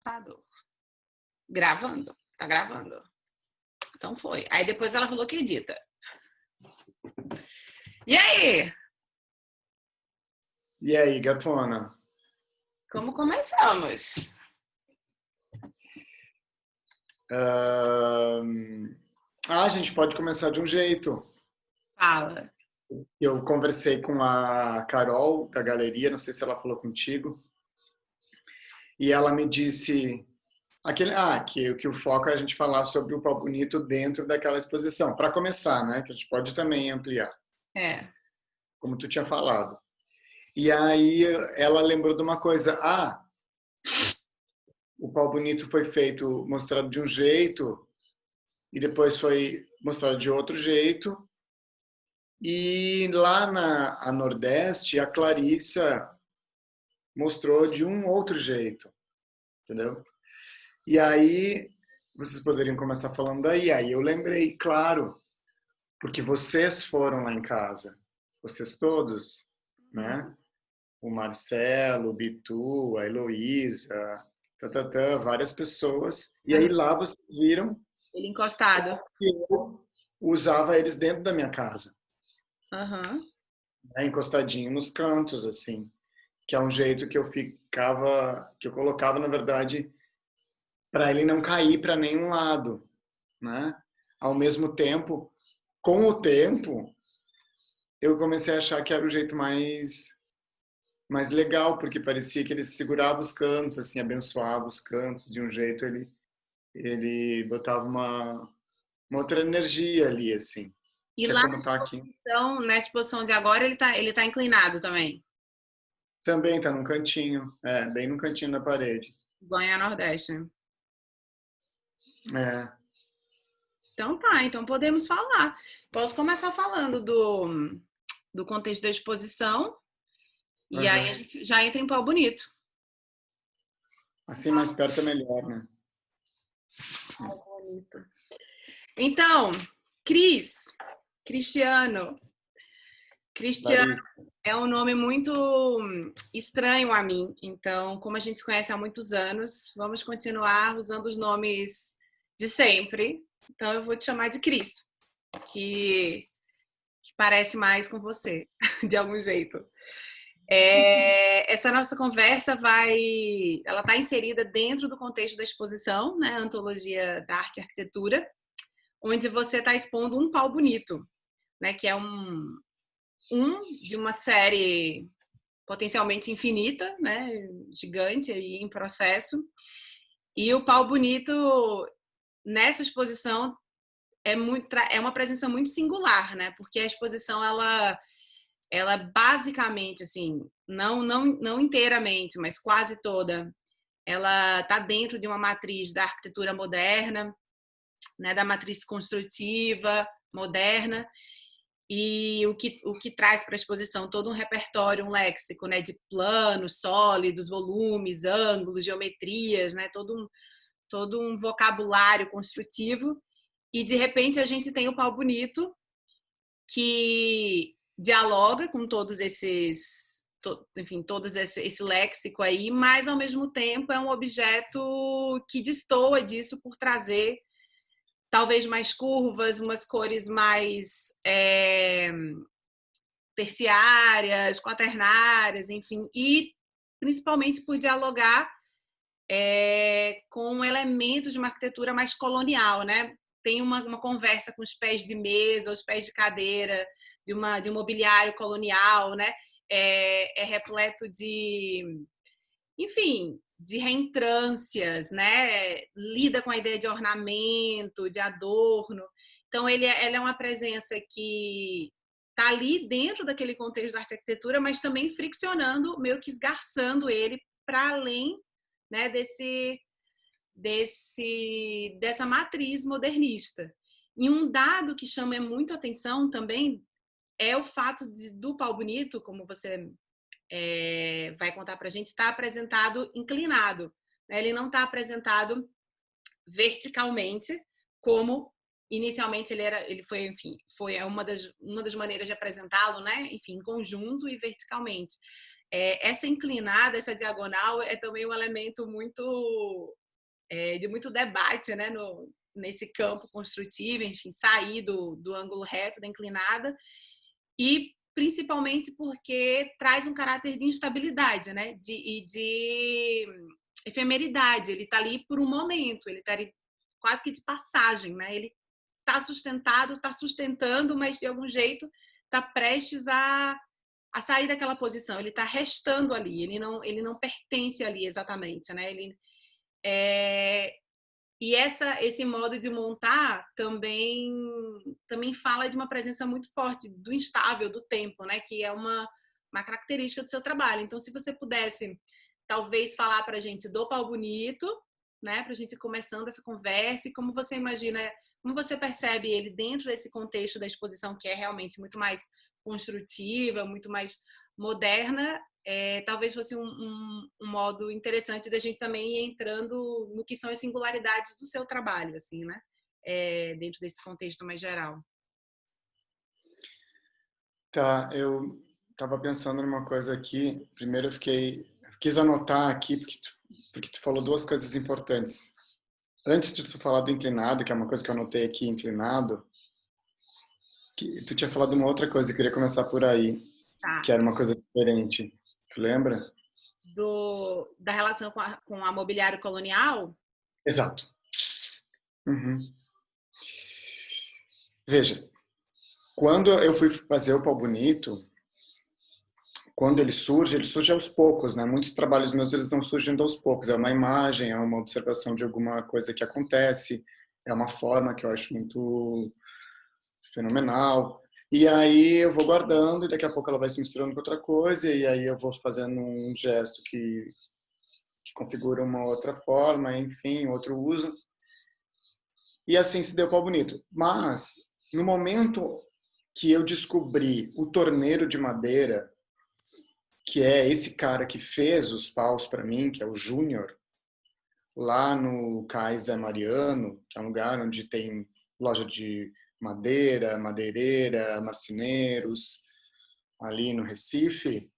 computador. Gravando. Tá gravando. Então foi. Aí depois ela falou que edita. E aí? E aí, gatona? Como começamos? A gente pode começar de um jeito. Fala. Eu conversei com a Carol, da galeria, não sei se ela falou contigo, e ela me disse que o foco é a gente falar sobre o Pau Bonito dentro daquela exposição. Para começar, né? Que a gente pode também ampliar, É. como tu tinha falado. E aí ela lembrou de uma coisa. O Pau Bonito foi feito, mostrado de um jeito, e depois foi mostrado de outro jeito. E lá na Nordeste, a Clarissa mostrou de um outro jeito, entendeu? E aí, vocês poderiam começar falando daí. Aí eu lembrei, claro, porque vocês foram lá em casa, vocês todos, né? O Marcelo, o Bitu, a Heloísa, várias pessoas. E aí lá vocês viram Ele encostado. que eu usava eles dentro da minha casa, Aham. né? Encostadinho nos cantos, assim. Que é um jeito que que eu colocava, na verdade, para ele não cair para nenhum lado, né? Ao mesmo tempo, com o tempo, eu comecei a achar que era o jeito mais legal, porque parecia que ele segurava os cantos, assim, abençoava os cantos de um jeito, ele botava uma outra energia ali, assim, E que é lá como tá aqui. nessa exposição de agora, ele tá inclinado também. Também tá num cantinho, bem no cantinho da parede. Banha Nordeste. É, Então tá, então podemos falar. Posso começar falando do contexto da exposição e aí a uhum. gente já entra em Pau Bonito. Assim mais perto é melhor, né? Pau Bonito. Então, Cristiano Larissa. é um nome muito estranho a mim. Então, como a gente se conhece há muitos anos, vamos continuar usando os nomes de sempre. Então, eu vou te chamar de Cris, que parece mais com você, de algum jeito. Essa nossa conversa ela está inserida dentro do contexto da exposição, né, Antologia da Arte e Arquitetura, onde você está expondo um pau bonito, né, que é um de uma série potencialmente infinita, né, gigante aí em processo. E o pau bonito nessa exposição é uma presença muito singular, né? Porque a exposição ela basicamente assim, não inteiramente, mas quase toda, ela está dentro de uma matriz da arquitetura moderna, né, da matriz construtiva moderna. E o que traz para a exposição todo um repertório, um léxico, né, de planos, sólidos, volumes, ângulos, geometrias, né, todo um vocabulário construtivo. E, de repente, a gente tem o Pau Bonito, que dialoga com todos esses, enfim, esse léxico aí, mas, ao mesmo tempo, é um objeto que destoa disso por trazer talvez mais curvas, umas cores mais terciárias, quaternárias, enfim, e principalmente por dialogar com elementos de uma arquitetura mais colonial, né? Tem uma conversa com os pés de mesa, os pés de cadeira, de um mobiliário colonial, né? É repleto enfim, de reentrâncias, né? Lida com a ideia de ornamento, de adorno. Então, ela é uma presença que está ali dentro daquele contexto da arquitetura, mas também friccionando, meio que esgarçando ele para além, né, dessa matriz modernista. E um dado que chama muito atenção também é o fato do Pau Bonito, como você vai contar para a gente, está apresentado inclinado, né? Ele não está apresentado verticalmente, como inicialmente ele foi, enfim, foi uma das maneiras de apresentá-lo, né? Enfim, em conjunto e verticalmente. essa inclinada, essa diagonal é também um elemento de muito debate, né, nesse campo construtivo, enfim, sair do ângulo reto, da inclinada, e principalmente porque traz um caráter de instabilidade, né, de efemeridade. Ele está ali por um momento, ele está ali quase que de passagem, né? Ele está sustentado, está sustentando, mas de algum jeito está prestes a sair daquela posição. Ele está restando ali, ele não pertence ali exatamente, né? E esse modo de montar também fala de uma presença muito forte do instável, do tempo, né? Que é uma característica do seu trabalho. Então, se você pudesse, talvez, falar para a gente do Pau Bonito, né? Para a gente ir começando essa conversa, e como você imagina, como você percebe ele dentro desse contexto da exposição, que é realmente muito mais construtiva, muito mais moderna, talvez fosse um modo interessante da gente também ir entrando no que são as singularidades do seu trabalho, assim, né? Dentro desse contexto mais geral. Tá, eu estava pensando numa coisa aqui. Primeiro quis anotar aqui porque tu falou duas coisas importantes. Antes de tu falar do inclinado, que é uma coisa que eu anotei aqui, inclinado, que tu tinha falado uma outra coisa, eu queria começar por aí, Tá. que era uma coisa diferente. Tu lembra? Da relação com a mobiliário colonial? Exato. Uhum. Veja, quando eu fui fazer o Pau Bonito, quando ele surge aos poucos, né? Muitos trabalhos meus eles não surgem aos poucos. É uma imagem, é uma observação de alguma coisa que acontece, é uma forma que eu acho muito fenomenal. E aí eu vou guardando e daqui a pouco ela vai se misturando com outra coisa e aí eu vou fazendo um gesto que configura uma outra forma, enfim, outro uso. E assim se deu Pau Bonito. Mas no momento que eu descobri o torneiro de madeira, que é esse cara que fez os paus para mim, que é o Júnior, lá no Cais Zé Mariano, que é um lugar onde tem loja de madeira, madeireira, marceneiros, ali no Recife,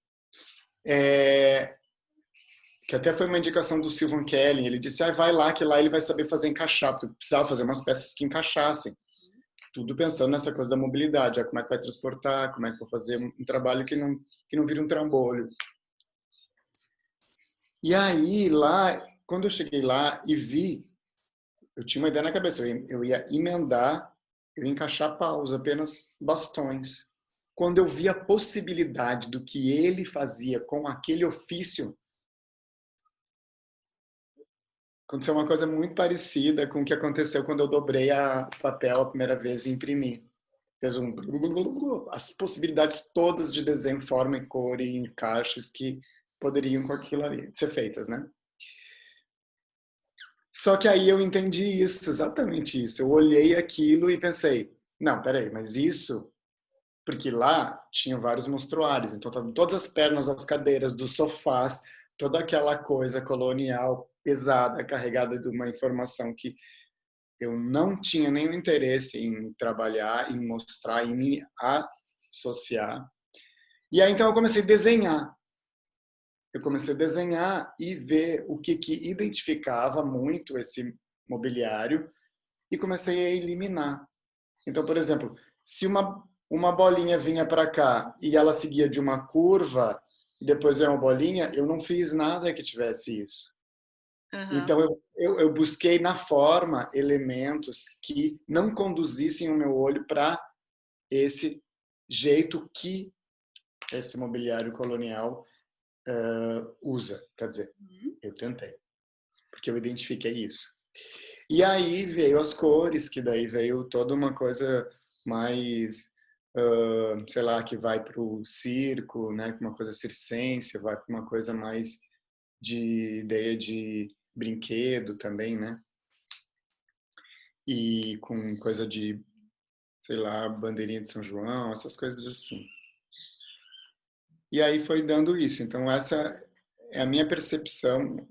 que até foi uma indicação do Silvan Kelly. Ele disse, vai lá, que lá ele vai saber fazer encaixar, porque precisava fazer umas peças que encaixassem. Tudo pensando nessa coisa da mobilidade, como é que vai transportar, como é que vai fazer um trabalho que não vira um trambolho. E aí, lá, quando eu cheguei lá e vi, eu tinha uma ideia na cabeça, eu ia emendar, eu ia encaixar paus, apenas bastões. Quando eu vi a possibilidade do que ele fazia com aquele ofício, aconteceu uma coisa muito parecida com o que aconteceu quando eu dobrei a papel a primeira vez e imprimi. Fez as possibilidades todas de desenho, forma e cor e encaixes que poderiam com aquilo ali ser feitas, né? Só que aí eu entendi isso, exatamente isso. Eu olhei aquilo e pensei, não, peraí, mas isso... Porque lá tinha vários monstruários, então todas as pernas das cadeiras, dos sofás, toda aquela coisa colonial pesada, carregada de uma informação que eu não tinha nenhum interesse em trabalhar, em mostrar, em me associar. E aí então eu comecei a desenhar. Eu comecei a desenhar e ver o que identificava muito esse mobiliário e comecei a eliminar. Então, por exemplo, se uma bolinha vinha para cá e ela seguia de uma curva e depois veio uma bolinha, eu não fiz nada que tivesse isso. Uhum. Então, eu busquei na forma elementos que não conduzissem o meu olho para esse jeito que esse mobiliário colonial usa. Quer dizer, eu tentei, porque eu identifiquei isso. E aí veio as cores, que daí veio toda uma coisa mais, sei lá, que vai para o circo, né? Uma coisa circense, vai para uma coisa mais de ideia de brinquedo também, né? E com coisa de, sei lá, bandeirinha de São João, essas coisas assim. E aí foi dando isso. Então essa é a minha percepção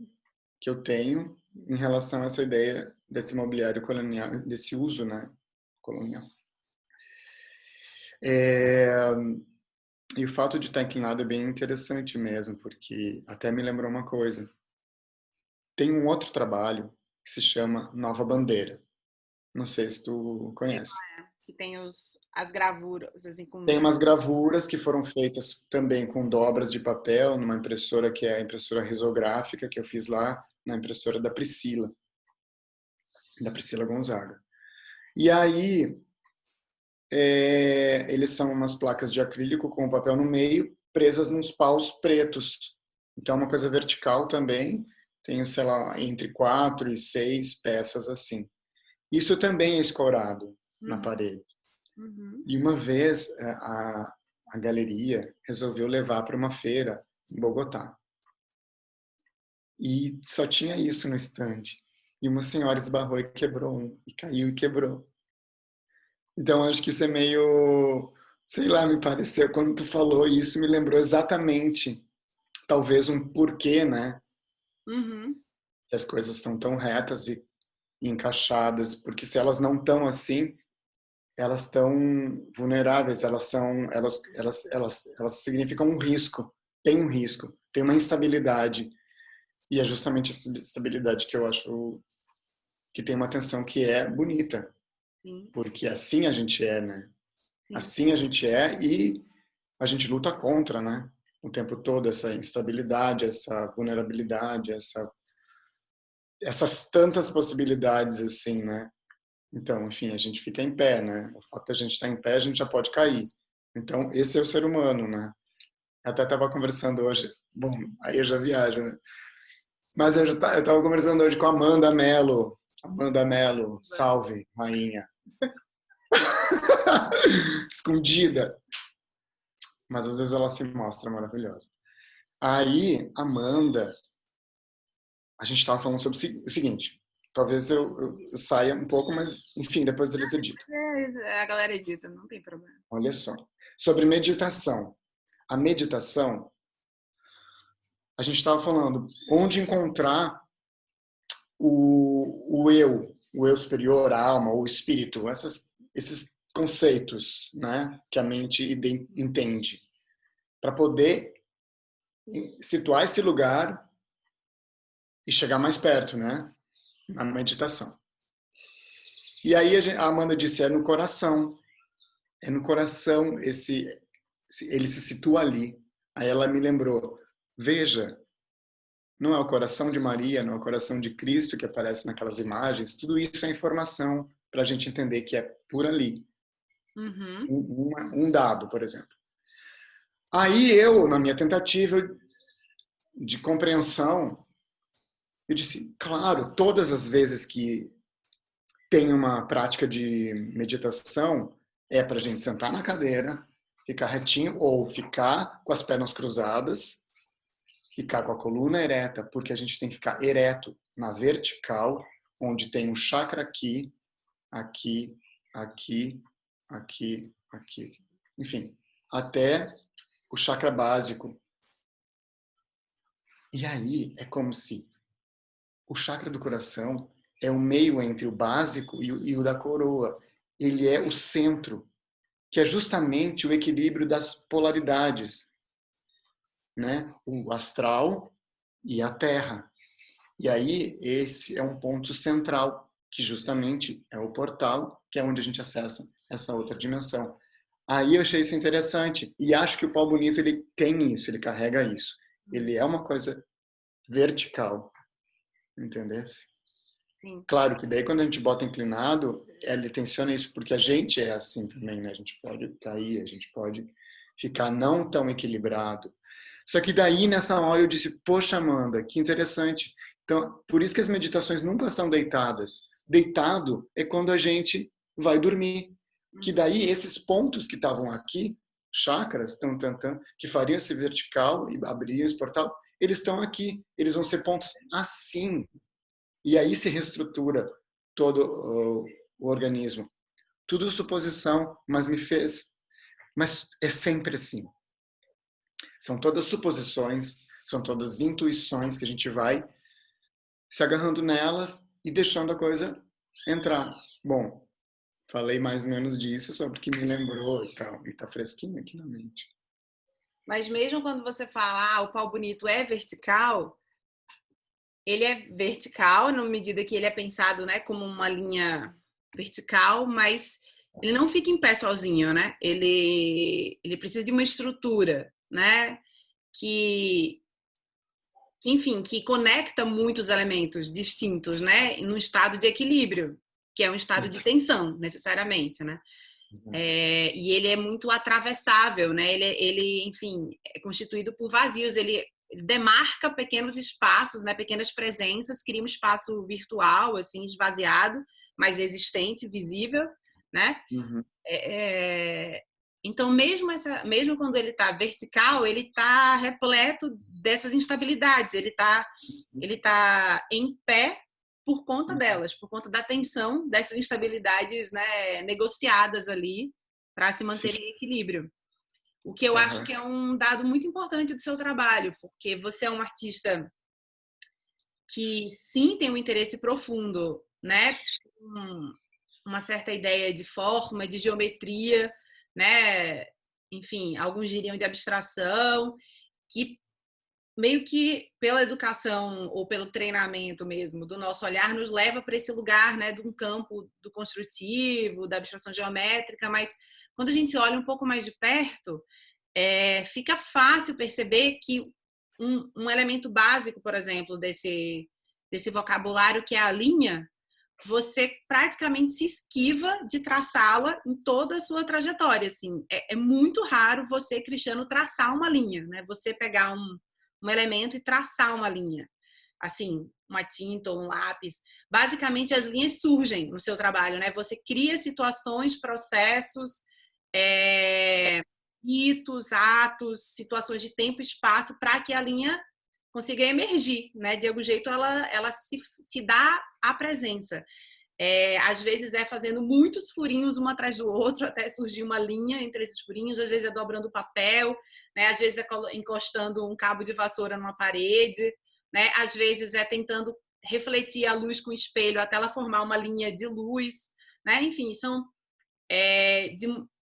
que eu tenho em relação a essa ideia desse mobiliário colonial, desse uso, né, colonial. E o fato de estar inclinado é bem interessante mesmo, porque até me lembrou uma coisa. Tem um outro trabalho que se chama Nova Bandeira. Não sei se tu Sei conhece. qual é. Que tem as gravuras, assim, Tem com... umas gravuras que foram feitas também com dobras de papel, numa impressora que é a impressora risográfica, que eu fiz lá na impressora da Priscila Gonzaga. E aí, eles são umas placas de acrílico com o papel no meio, presas nos paus pretos. Então, é uma coisa vertical também. Tenho, sei lá, entre 4 e 6 peças assim. Isso também é escorado na Uhum, parede. uhum. E uma vez a galeria resolveu levar para uma feira em Bogotá. E só tinha isso no estande. E uma senhora esbarrou e quebrou um. E caiu e quebrou. Então, acho que isso é meio... Sei lá, me pareceu. Quando tu falou isso, me lembrou exatamente, talvez, um porquê, né? Uhum. Que as coisas são tão retas e encaixadas. Porque se elas não estão assim, elas estão vulneráveis, elas significam um risco, tem um risco, tem uma instabilidade, e é justamente essa instabilidade que eu acho que tem uma tensão que é bonita, Sim, porque assim a gente é, né? sim. Assim a gente é e a gente luta contra, né? O tempo todo essa instabilidade, essa vulnerabilidade, essas tantas possibilidades assim, né? Então, enfim, a gente fica em pé, né? O fato de a gente estar em pé, a gente já pode cair. Então, esse é o ser humano, né? Até estava conversando hoje, bom, aí eu já viajo, né? Mas eu estava conversando hoje com a Amanda Mello. Amanda Mello, salve, rainha. Escondida, mas às vezes ela se mostra maravilhosa. Aí, Amanda, a gente estava falando sobre o seguinte, talvez eu saia um pouco, mas enfim, depois eles editam. A galera edita, não tem problema. Olha só. Sobre meditação. A meditação, a gente estava falando onde encontrar o eu superior, a alma, o espírito, esses conceitos, né, que a mente entende, para poder situar esse lugar e chegar mais perto, né, na meditação. E aí a Amanda disse, é no coração ele se situa ali. Aí ela me lembrou, veja, não é o coração de Maria, não é o coração de Cristo que aparece naquelas imagens. Tudo isso é informação para a gente entender que é por ali. Uhum. Um dado, por exemplo. Aí eu, na minha tentativa de compreensão, eu disse, claro, todas as vezes que tem uma prática de meditação, é para a gente sentar na cadeira, ficar retinho ou ficar com as pernas cruzadas, ficar com a coluna ereta, porque a gente tem que ficar ereto na vertical, onde tem um chakra aqui, aqui, aqui, aqui, aqui. Enfim, até o chakra básico. E aí é como se o chakra do coração é o meio entre o básico e o da coroa. Ele é o centro, que é justamente o equilíbrio das polaridades, né? O astral e a terra. E aí, esse é um ponto central, que justamente é o portal, que é onde a gente acessa essa outra dimensão. Aí eu achei isso interessante. E acho que o pau bonito, ele tem isso, ele carrega isso. Ele é uma coisa vertical, entendeu? Sim. Claro que daí quando a gente bota inclinado, ele tensiona isso, porque a gente é assim também, né? A gente pode cair, a gente pode ficar não tão equilibrado. Só que daí, nessa hora, eu disse, poxa, Amanda, que interessante. Então, por isso que as meditações nunca são deitadas. Deitado é quando a gente vai dormir. Que Uhum. daí, esses pontos que estavam aqui, chakras, que fariam esse vertical e abririam esse portal, eles estão aqui. Eles vão ser pontos assim. E aí se reestrutura todo o organismo. Tudo suposição, mas me fez. Mas é sempre assim. São todas suposições, são todas intuições que a gente vai se agarrando nelas e deixando a coisa entrar. Bom, falei mais ou menos disso, só porque me lembrou e tal, e tá fresquinho aqui na mente. Mas mesmo quando você fala, o pau bonito é vertical, ele é vertical na medida que ele é pensado, né, como uma linha vertical, mas ele não fica em pé sozinho, né? Ele precisa de uma estrutura, né? Que enfim, que conecta muitos elementos distintos, né? Num estado de equilíbrio, que é um estado de tensão, necessariamente, né? E ele é muito atravessável, né? Enfim, é constituído por vazios. Ele demarca pequenos espaços, né? Pequenas presenças, cria um espaço virtual, assim, esvaziado, mas existente, visível, né? Uhum. Então, mesmo quando ele está vertical, ele está repleto dessas instabilidades. Ele tá em pé por conta delas, por conta da tensão dessas instabilidades, né, negociadas ali para se manter em equilíbrio. O que eu acho que é um dado muito importante do seu trabalho, porque você é um artista que sim tem um interesse profundo, né, uma certa ideia de forma, de geometria, né, enfim, alguns diriam de abstração, que meio que pela educação ou pelo treinamento mesmo do nosso olhar nos leva para esse lugar, né, de um campo do construtivo, da abstração geométrica, mas quando a gente olha um pouco mais de perto, fica fácil perceber que um elemento básico, por exemplo, desse vocabulário que é a linha, você praticamente se esquiva de traçá-la em toda a sua trajetória. Assim, é muito raro você, Cristiano, traçar uma linha, né? Você pegar um elemento e traçar uma linha, assim, uma tinta ou um lápis. Basicamente, as linhas surgem no seu trabalho, né? Você cria situações, processos, ritos, atos, situações de tempo e espaço para que a linha consiga emergir, né? De algum jeito ela se dá à presença. Às vezes é fazendo muitos furinhos um atrás do outro até surgir uma linha entre esses furinhos, às vezes é dobrando papel, né? Às vezes é encostando um cabo de vassoura numa parede, né? Às vezes é tentando refletir a luz com o espelho até ela formar uma linha de luz, né? Enfim,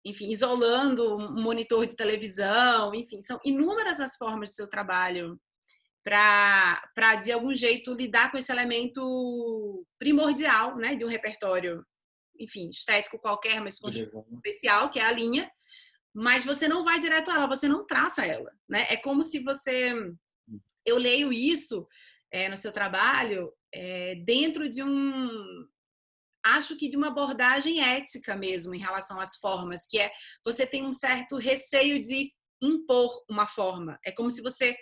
enfim, isolando um monitor de televisão, enfim, são inúmeras as formas do seu trabalho para de algum jeito lidar com esse elemento primordial, né, de um repertório, enfim, estético qualquer, mas especial, que é a linha, mas você não vai direto a ela, você não traça ela, né? É como se você, eu leio isso no seu trabalho dentro de acho que de uma abordagem ética mesmo em relação às formas, que é você tem um certo receio de impor uma forma. É como se você,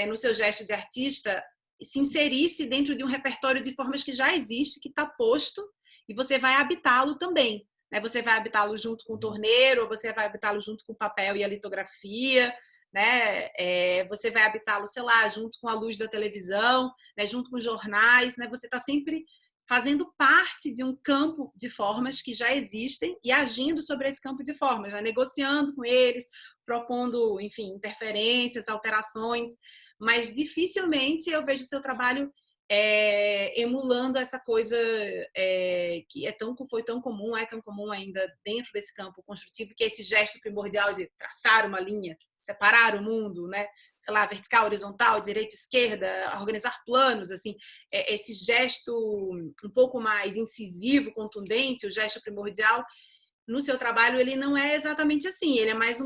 no seu gesto de artista, se inserisse dentro de um repertório de formas que já existe, que está posto, e você vai habitá-lo também. Né? Você vai habitá-lo junto com o torneiro, ou você vai habitá-lo junto com o papel e a litografia, né? Você vai habitá-lo, sei lá, junto com a luz da televisão, né? Junto com os jornais, né? Você está sempre fazendo parte de um campo de formas que já existem e agindo sobre esse campo de formas, né? Negociando com eles, propondo, enfim, interferências, alterações, mas dificilmente eu vejo o seu trabalho emulando essa coisa que foi tão comum, é tão comum ainda dentro desse campo construtivo, que é esse gesto primordial de traçar uma linha, separar o mundo, né? Sei lá, vertical, horizontal, direita, esquerda, organizar planos, assim, esse gesto um pouco mais incisivo, contundente, o gesto primordial, no seu trabalho ele não é exatamente assim, ele é mais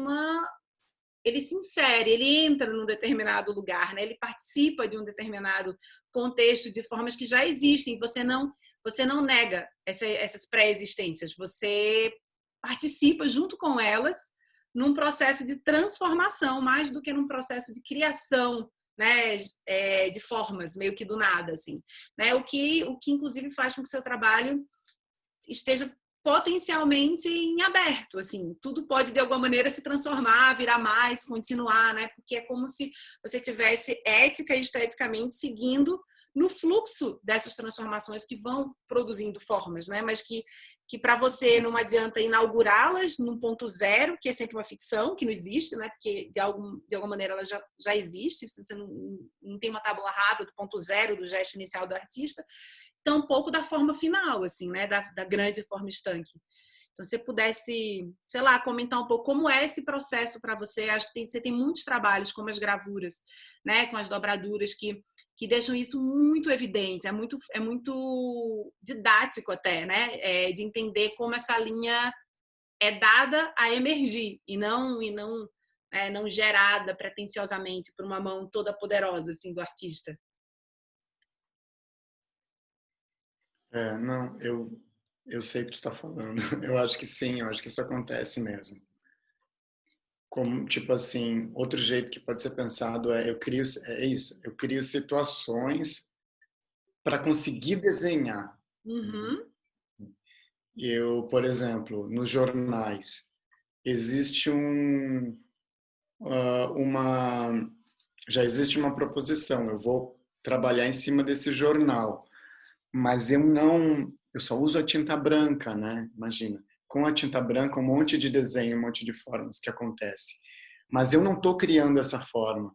ele se insere, ele entra num determinado lugar, né? Ele participa de um determinado contexto de formas que já existem, você não nega essas pré-existências, você participa junto com elas num processo de transformação, mais do que num processo de criação, né, de formas, meio que do nada, assim, né? O que inclusive faz com que o seu trabalho esteja potencialmente em aberto, assim, tudo pode de alguma maneira se transformar, virar mais, continuar, né? Porque é como se você tivesse ética e esteticamente seguindo no fluxo dessas transformações que vão produzindo formas, né? Mas que para você não adianta inaugurá-las num ponto zero, que é sempre uma ficção, que não existe, né? Porque de alguma maneira ela já existe, você não tem uma tábula rasa do ponto zero do gesto inicial do artista, tampouco da forma final, assim, né? Da grande forma estanque. Então, se você pudesse, sei lá, comentar um pouco como é esse processo para você. Acho que você tem muitos trabalhos, como as gravuras, né, com as dobraduras, que deixam isso muito evidente. É muito didático até, né, de entender como essa linha é dada a emergir não gerada pretensiosamente por uma mão toda poderosa assim do artista. Não, eu sei o que tu está falando. Eu acho que sim, eu acho que isso acontece mesmo. Como, tipo assim, outro jeito que pode ser pensado eu crio situações para conseguir desenhar. Uhum. Eu, por exemplo, nos jornais, existe uma, já existe uma proposição, eu vou trabalhar em cima desse jornal, mas eu só uso a tinta branca, né? Imagina, com a tinta branca um monte de desenho, um monte de formas que acontece. Mas eu não estou criando essa forma,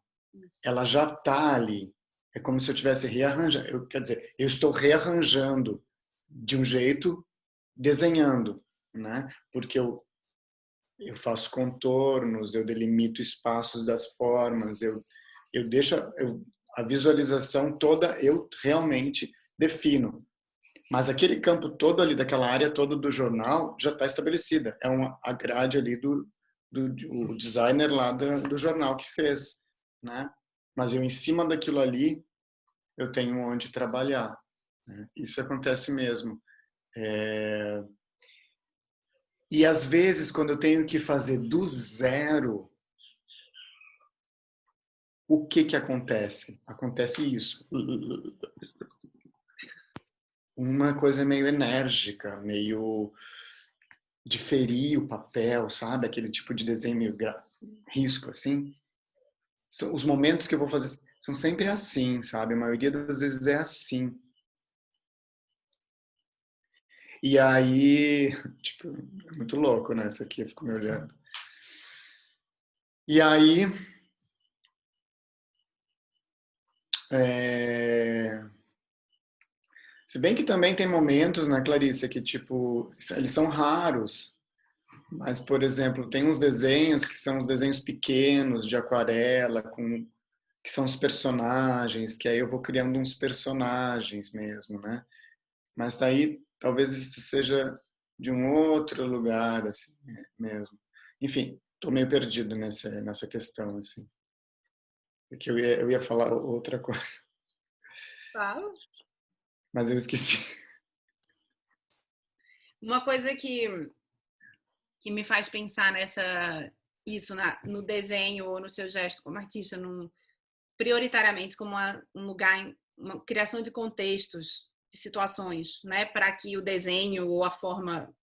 ela já está ali. É como se eu tivesse rearranjando, quer dizer, eu estou rearranjando de um jeito, desenhando, né? Porque eu faço contornos, eu delimito espaços das formas, eu deixo a visualização toda, eu realmente defino. Mas aquele campo todo ali, daquela área toda do jornal, já está estabelecida. É a grade ali do designer lá do jornal que fez, né? Mas eu, em cima daquilo ali, eu tenho onde trabalhar, né? Isso acontece mesmo. E às vezes, quando eu tenho que fazer do zero, o que que acontece? Acontece isso. Uma coisa meio enérgica, meio de ferir o papel, sabe? Aquele tipo de desenho meio risco, assim. Os momentos que eu vou fazer são sempre assim, sabe? A maioria das vezes é assim. E aí, tipo, é muito louco, né? Isso aqui, eu fico me olhando. E aí, é... se bem que também tem momentos, né, Clarice, que, tipo, eles são raros. Mas, por exemplo, tem uns desenhos que são os desenhos pequenos, de aquarela, que são os personagens, que aí eu vou criando uns personagens mesmo, né? Mas daí talvez isso seja de um outro lugar, assim, mesmo. Enfim, estou meio perdido nessa questão, assim. Porque eu ia falar outra coisa, Claro. mas eu esqueci. Uma coisa que me faz pensar no desenho ou no seu gesto como artista, prioritariamente como um lugar, uma criação de contextos, de situações, né, para que o desenho ou a forma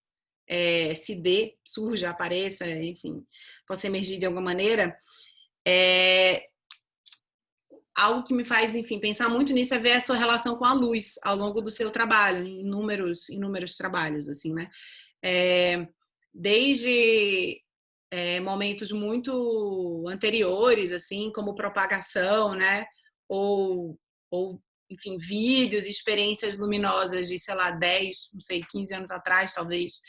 se dê, surja, apareça, enfim, possa emergir de alguma maneira. Algo que me faz, enfim, pensar muito nisso é ver a sua relação com a luz ao longo do seu trabalho, em inúmeros trabalhos, assim, né? Desde momentos muito anteriores, assim, como propagação, né? Ou, enfim, vídeos, experiências luminosas de, sei lá, 10, não sei, 15 anos atrás, talvez,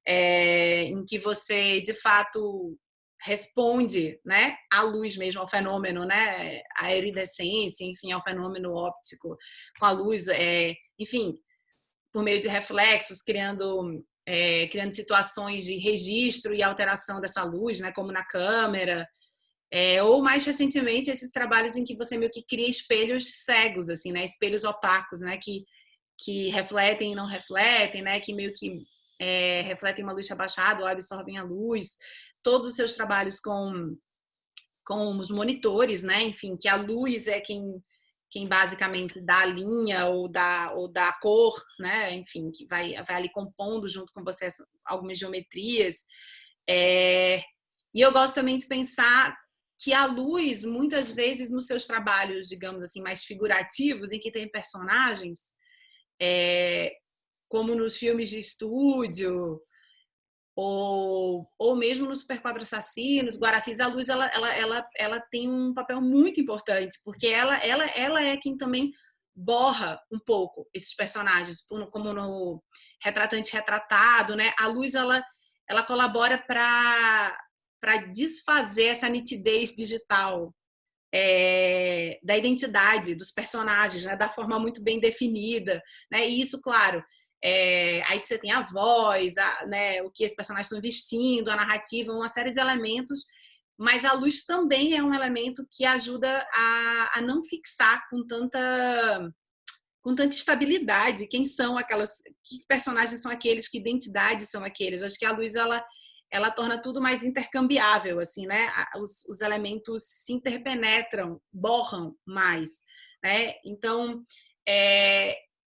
em que você, de fato, responde, né, à luz mesmo, ao fenômeno, né, à iridescência, enfim, ao fenômeno óptico com a luz, enfim, por meio de reflexos, criando situações de registro e alteração dessa luz, né, como na câmera, ou mais recentemente esses trabalhos em que você meio que cria espelhos cegos, assim, né, espelhos opacos, né, que refletem e não refletem, né, que meio que refletem uma luz rebaixada ou absorvem a luz. Todos os seus trabalhos com os monitores, né, enfim, que a luz é quem basicamente dá a linha ou dá a cor, né? Enfim, que vai ali compondo junto com você algumas geometrias. E eu gosto também de pensar que a luz, muitas vezes, nos seus trabalhos, digamos assim, mais figurativos, em que tem personagens, como nos filmes de estúdio, ou mesmo no Super Quatro Assassinos, Guaracis, a luz ela tem um papel muito importante, porque ela é quem também borra um pouco esses personagens, como no Retratante Retratado, né? A luz ela colabora para desfazer essa nitidez digital da identidade dos personagens, né, da forma muito bem definida, né, e isso, claro, aí você tem a voz, né, o que esses personagens estão vestindo, a narrativa, uma série de elementos, mas a luz também é um elemento que ajuda a não fixar com tanta estabilidade quem são que personagens são aqueles, que identidades são aqueles. Acho que a luz ela torna tudo mais intercambiável, assim, né? Os elementos se interpenetram, borram mais, né? Então,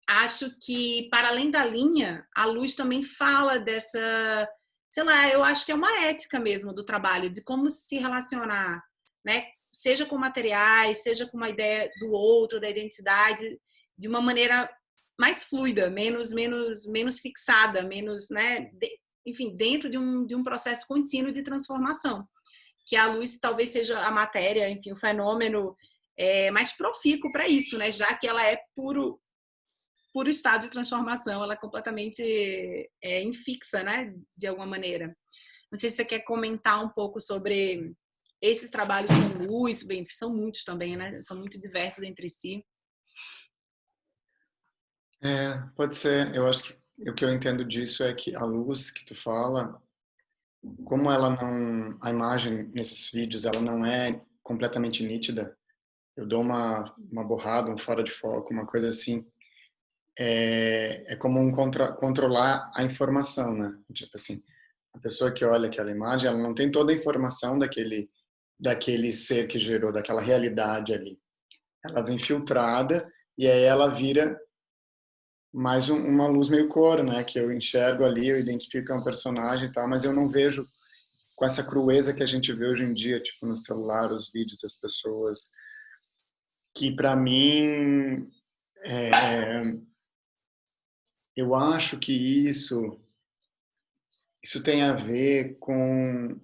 acho que, para além da linha, a luz também fala dessa, sei lá, eu acho que é uma ética mesmo do trabalho, de como se relacionar, né? Seja com materiais, seja com uma ideia do outro, da identidade, de uma maneira mais fluida, menos fixada, menos, né? Enfim, dentro de um processo contínuo de transformação, que a luz talvez seja a matéria, enfim, o fenômeno mais profícuo para isso, né? Já que ela é puro estado de transformação, ela é completamente infixa, né? De alguma maneira. Não sei se você quer comentar um pouco sobre esses trabalhos com luz, bem, são muitos também, né? São muito diversos entre si. Pode ser. Eu acho que o que eu entendo disso é que a luz que tu fala, como ela não, a imagem nesses vídeos, ela não é completamente nítida. Eu dou uma borrada, um fora de foco, uma coisa assim. É como controlar a informação, né? Tipo assim, a pessoa que olha aquela imagem, ela não tem toda a informação daquele ser que gerou, daquela realidade ali. Ela vem filtrada e aí ela vira mais uma luz meio cor, né? Que eu enxergo ali, eu identifico um personagem e tal, mas eu não vejo com essa crueza que a gente vê hoje em dia, tipo no celular, os vídeos das pessoas, que para mim, eu acho que isso tem a ver com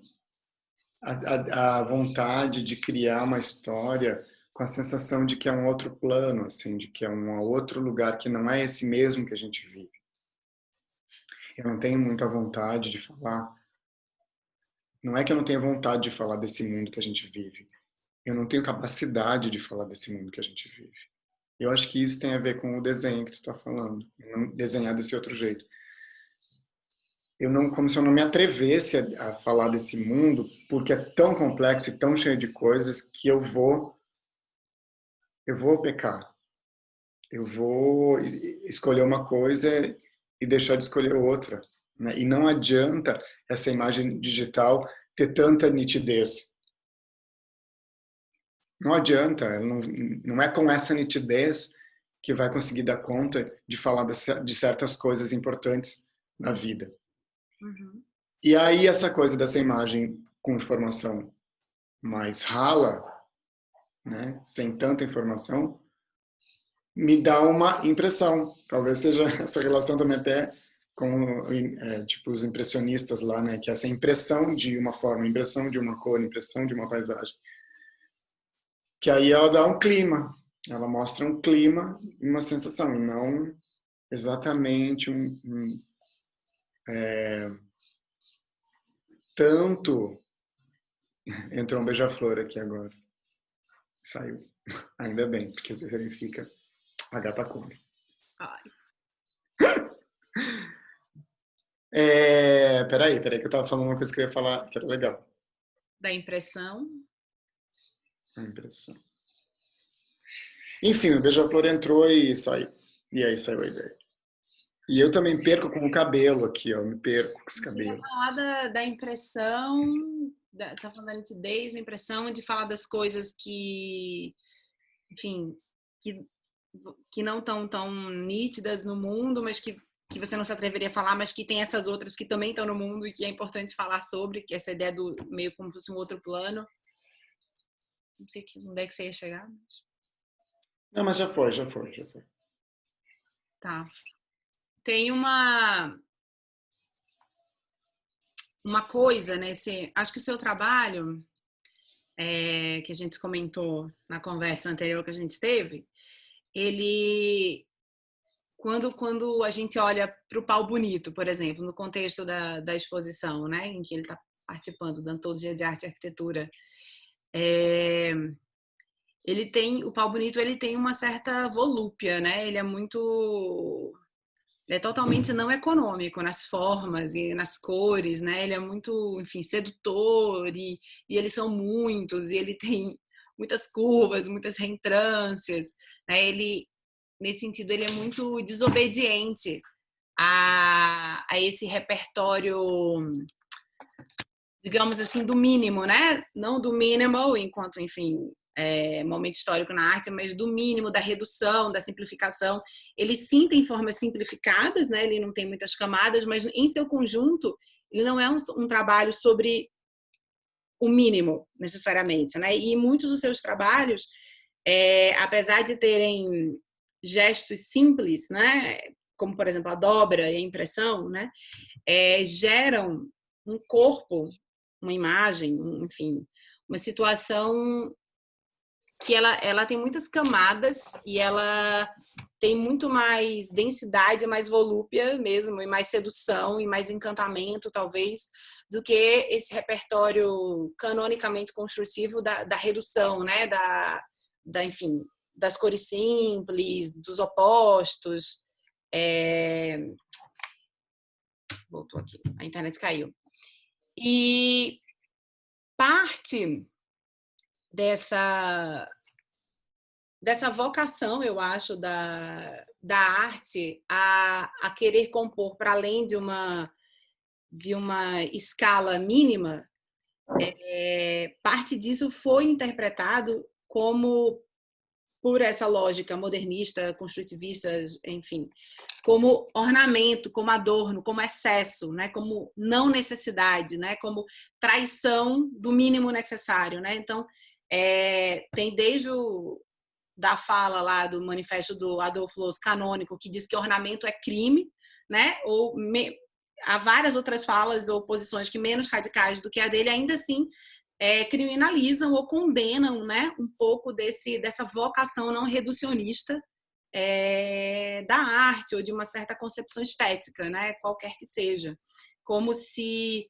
a vontade de criar uma história com a sensação de que é um outro plano, assim, de que é um outro lugar que não é esse mesmo que a gente vive. Eu não tenho muita vontade de falar. Não é que eu não tenho vontade de falar desse mundo que a gente vive. Eu não tenho capacidade de falar desse mundo que a gente vive. Eu acho que isso tem a ver com o desenho que tu está falando, não desenhar desse outro jeito. Eu não, como se eu não me atrevesse a falar desse mundo, porque é tão complexo e tão cheio de coisas que eu vou pecar. Eu vou escolher uma coisa e deixar de escolher outra, né? E não adianta essa imagem digital ter tanta nitidez. Não adianta, não é com essa nitidez que vai conseguir dar conta de falar de certas coisas importantes na vida. Uhum. E aí essa coisa dessa imagem com informação mais rala, né, sem tanta informação, me dá uma impressão. Talvez seja essa relação também até com tipo os impressionistas lá, né, que é essa impressão de uma forma, impressão de uma cor, impressão de uma paisagem. Que aí ela dá um clima, ela mostra um clima e uma sensação, e não exatamente tanto. Entrou um beija-flor aqui agora. Saiu. Ainda bem, porque significa a gata come. Ai. Peraí, que eu tava falando uma coisa que eu ia falar que era legal. Da impressão. A impressão. Enfim, o beija-flor entrou e saiu. E aí saiu a ideia. E eu também perco com o cabelo aqui, ó. Me perco com esse Eu queria cabelo. falar da impressão, tá falando da nitidez, da impressão, de falar das coisas que, enfim, que, que não estão tão nítidas no mundo, mas que você não se atreveria a falar, mas que tem essas outras que também estão no mundo e que é importante falar sobre, que é essa ideia do meio como se fosse um outro plano. Não sei onde é que você ia chegar. Mas... Não, mas já foi. Tá. Tem uma coisa nesse... Acho que o seu trabalho, que a gente comentou na conversa anterior que a gente teve, ele quando a gente olha para o Pau Bonito, por exemplo, no contexto da exposição, né, em que ele está participando da Antologia de Arte e Arquitetura, o Pau Bonito ele tem uma certa volúpia, né? Ele é totalmente não econômico nas formas e nas cores, né? Ele é muito, enfim, sedutor e eles são muitos e ele tem muitas curvas, muitas reentrâncias, né? Nesse sentido, ele é muito desobediente a esse repertório, digamos assim, do mínimo, né? Não do minimal, enquanto, enfim, momento histórico na arte, mas do mínimo, da redução, da simplificação. Ele sim tem formas simplificadas, né? Ele não tem muitas camadas, mas em seu conjunto, ele não é um trabalho sobre o mínimo, necessariamente, né? E muitos dos seus trabalhos, apesar de terem gestos simples, né? Como, por exemplo, a dobra e a impressão, né? Geram um corpo, uma imagem, enfim, uma situação que ela tem muitas camadas e ela tem muito mais densidade, mais volúpia mesmo, e mais sedução e mais encantamento, talvez, do que esse repertório canonicamente construtivo da redução, né? Enfim, das cores simples, dos opostos. Voltou aqui, a internet caiu. E parte dessa vocação, eu acho, da arte a querer compor para além de uma escala mínima, parte disso foi interpretado como, por essa lógica modernista, construtivista, enfim, como ornamento, como adorno, como excesso, né? Como não necessidade, né? Como traição do mínimo necessário, né? Então, tem desde da fala lá do manifesto do Adolf Loos canônico, que diz que ornamento é crime, né? Há várias outras falas ou posições que menos radicais do que a dele, ainda assim criminalizam ou condenam, né, um pouco dessa vocação não reducionista da arte ou de uma certa concepção estética, né, qualquer que seja, como se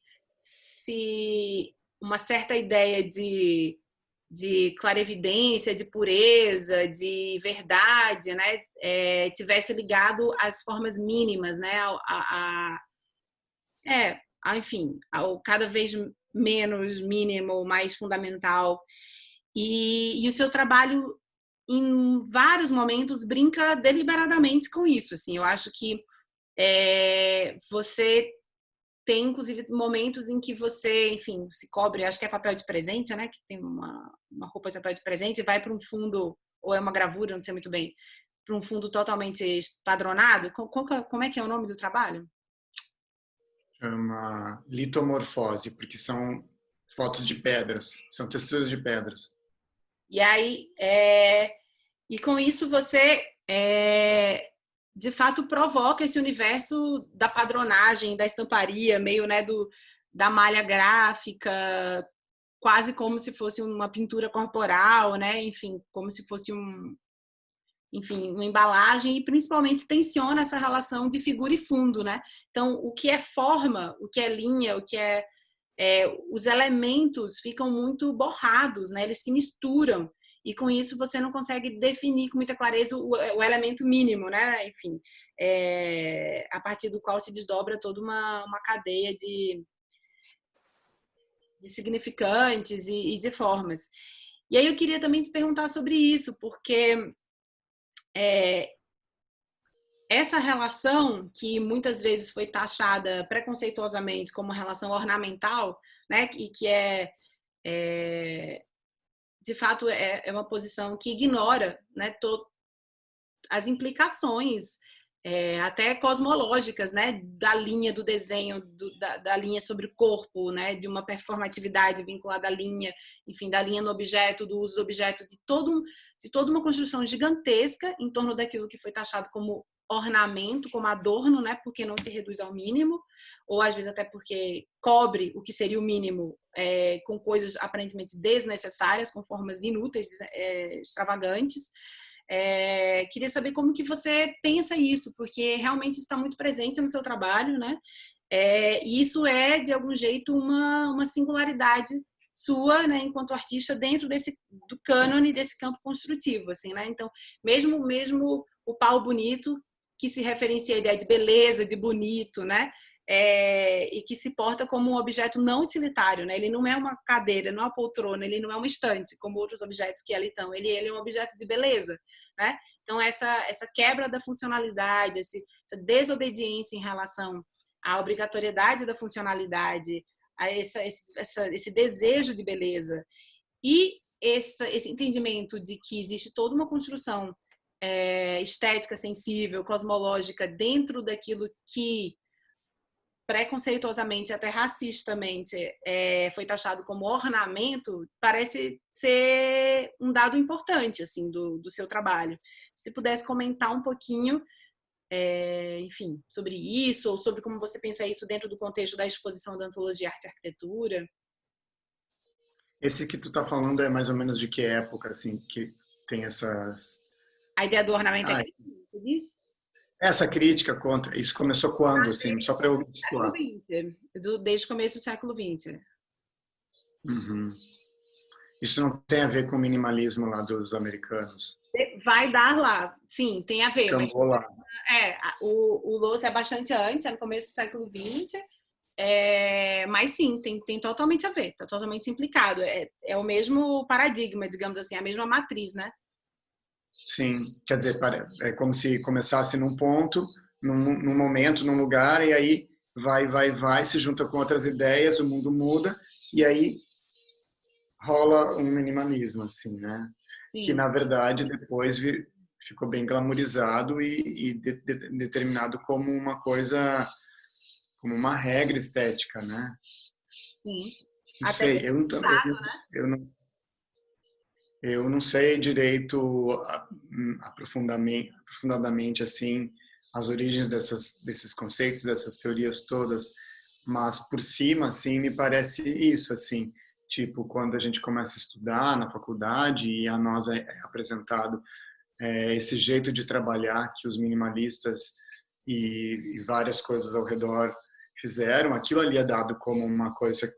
uma certa ideia de clarevidência, de pureza, de verdade, né, tivesse ligado às formas mínimas, né, enfim, ao cada vez menos mínimo, mais fundamental. E o seu trabalho, em vários momentos, brinca deliberadamente com isso. Assim, eu acho que você tem, inclusive, momentos em que você, enfim, se cobre, acho que é papel de presente, né? Que tem uma roupa de papel de presente e vai para um fundo, ou é uma gravura, não sei muito bem, para um fundo totalmente padronado. Como é que é o nome do trabalho? Chama litomorfose, porque são fotos de pedras, são texturas de pedras. E aí, e com isso você, de fato, provoca esse universo da padronagem, da estamparia, meio, né, da malha gráfica, quase como se fosse uma pintura corporal, né? Enfim, como se fosse uma embalagem, e principalmente tensiona essa relação de figura e fundo, né? Então, o que é forma, o que é linha, o que os elementos ficam muito borrados, né? Eles se misturam e com isso você não consegue definir com muita clareza o elemento mínimo, né? Enfim, a partir do qual se desdobra toda uma cadeia de significantes e de formas. E aí eu queria também te perguntar sobre isso, porque essa relação, que muitas vezes foi taxada preconceituosamente como relação ornamental, né, e que de fato é uma posição que ignora, né, as implicações até cosmológicas, né, da linha do desenho, da linha sobre o corpo, né, de uma performatividade vinculada à linha, enfim, da linha no objeto, do uso do objeto, de toda uma construção gigantesca em torno daquilo que foi taxado como ornamento, como adorno, né, porque não se reduz ao mínimo, ou às vezes até porque cobre o que seria o mínimo com coisas aparentemente desnecessárias, com formas inúteis, extravagantes. Queria saber como que você pensa isso, porque realmente está muito presente no seu trabalho, né? E isso é, de algum jeito, uma singularidade sua, né, enquanto artista, dentro do cânone desse campo construtivo, assim, né? Então, mesmo o pau bonito, que se referencia à ideia de beleza, de bonito, né? E que se porta como um objeto não utilitário, né? Ele não é uma cadeira, não é uma poltrona, ele não é uma estante, como outros objetos que ali estão. Ele é um objeto de beleza, né? Então, essa quebra da funcionalidade, essa desobediência em relação à obrigatoriedade da funcionalidade, a esse desejo de beleza e esse entendimento de que existe toda uma construção estética, sensível, cosmológica dentro daquilo que preconceituosamente, até racistamente, foi taxado como ornamento, parece ser um dado importante assim do seu trabalho. Se pudesse comentar um pouquinho, enfim, sobre isso, ou sobre como você pensa isso dentro do contexto da exposição da Antologia Arte e Arquitetura. Esse que tu tá falando é mais ou menos de que época, assim, que tem essas... A ideia do ornamento é Ah, crítica, você diz? essa crítica contra... Isso começou quando, assim? Só para eu me Século situar. XX, desde o começo do século XX. Uhum. Isso não tem a ver com o minimalismo lá dos americanos. Vai dar lá, sim, tem a ver, mas Cambola. o Louça é bastante antes, é no começo do século XX, mas sim, tem totalmente a ver, está totalmente implicado. É o mesmo paradigma, digamos assim, a mesma matriz, né? Sim, quer dizer, é como se começasse num ponto, num momento, num lugar, e aí vai, se junta com outras ideias, o mundo muda, e aí rola um minimalismo, assim, né? Que, Sim, na verdade, depois ficou bem glamorizado e determinado como uma coisa, como uma regra estética, né? sim. Não Até sei, eu não, eu não sei direito aprofundadamente assim as origens desses conceitos, dessas teorias todas, mas por cima assim me parece isso assim, tipo quando a gente começa a estudar na faculdade e a nós é apresentado esse jeito de trabalhar que os minimalistas e várias coisas ao redor fizeram, aquilo ali é dado como uma coisa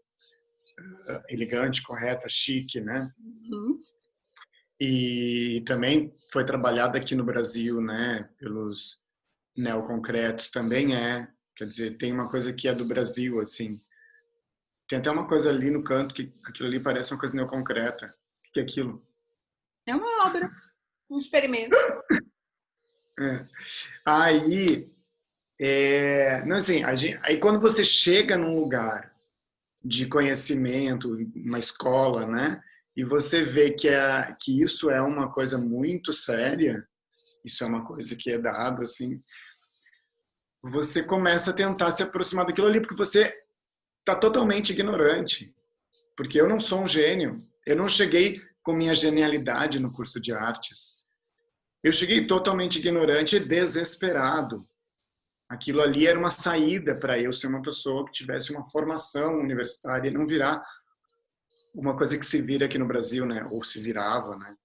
elegante, correta, chique, né? uhum. E também foi trabalhado aqui no Brasil, né, pelos neoconcretos, também quer dizer, tem uma coisa que é do Brasil, assim. Tem até uma coisa ali no canto que aquilo ali parece uma coisa neoconcreta. O que é aquilo? É uma obra, um experimento. É. Aí, não assim, aí quando você chega num lugar de conhecimento, uma escola, né, e você vê que isso é uma coisa muito séria, isso é uma coisa que é dada, assim, você começa a tentar se aproximar daquilo ali, porque você está totalmente ignorante. Porque eu não sou um gênio. Eu não cheguei com minha genialidade no curso de artes. Eu cheguei totalmente ignorante e desesperado. Aquilo ali era uma saída para eu ser uma pessoa que tivesse uma formação universitária e não virar uma coisa que se vira aqui no Brasil, né? Ou se virava, né?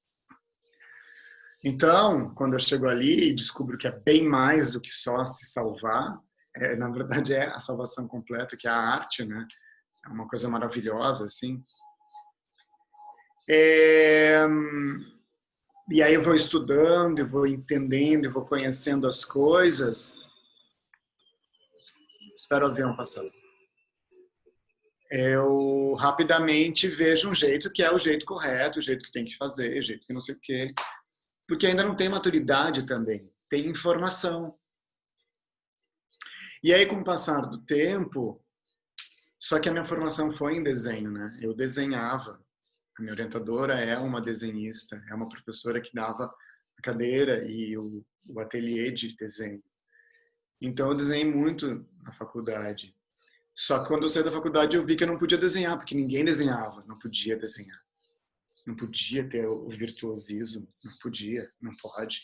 Então, quando eu chego ali e descubro que é bem mais do que só se salvar, na verdade é a salvação completa, que é a arte, né? É uma coisa maravilhosa, assim. É... E aí eu vou estudando, e vou entendendo, e vou conhecendo as coisas. Espero o avião passar. Eu rapidamente vejo um jeito que é o jeito correto, o jeito que tem que fazer, o jeito que não sei o quê. Porque ainda não tem maturidade também. Tem informação. E aí, com o passar do tempo, só que a minha formação foi em desenho, né? Eu desenhava. A minha orientadora é uma desenhista, é uma professora que dava a cadeira e o ateliê de desenho. Então, eu desenhei muito na faculdade. Só que quando eu saí da faculdade, eu vi que eu não podia desenhar, porque ninguém desenhava, não podia desenhar. Não podia ter o virtuosismo, não podia, não pode.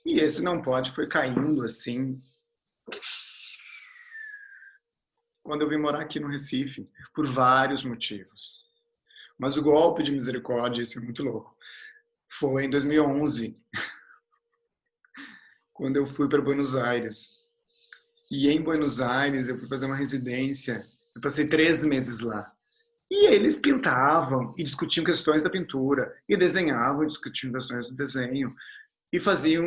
E esse não pode foi caindo assim, quando eu vim morar aqui no Recife, por vários motivos. Mas o golpe de misericórdia, isso é muito louco, Foi em 2011, quando eu fui para Buenos Aires. E em Buenos Aires eu fui fazer uma residência. Eu passei 3 meses lá. E eles pintavam e discutiam questões da pintura, e desenhavam e discutiam questões do desenho, e faziam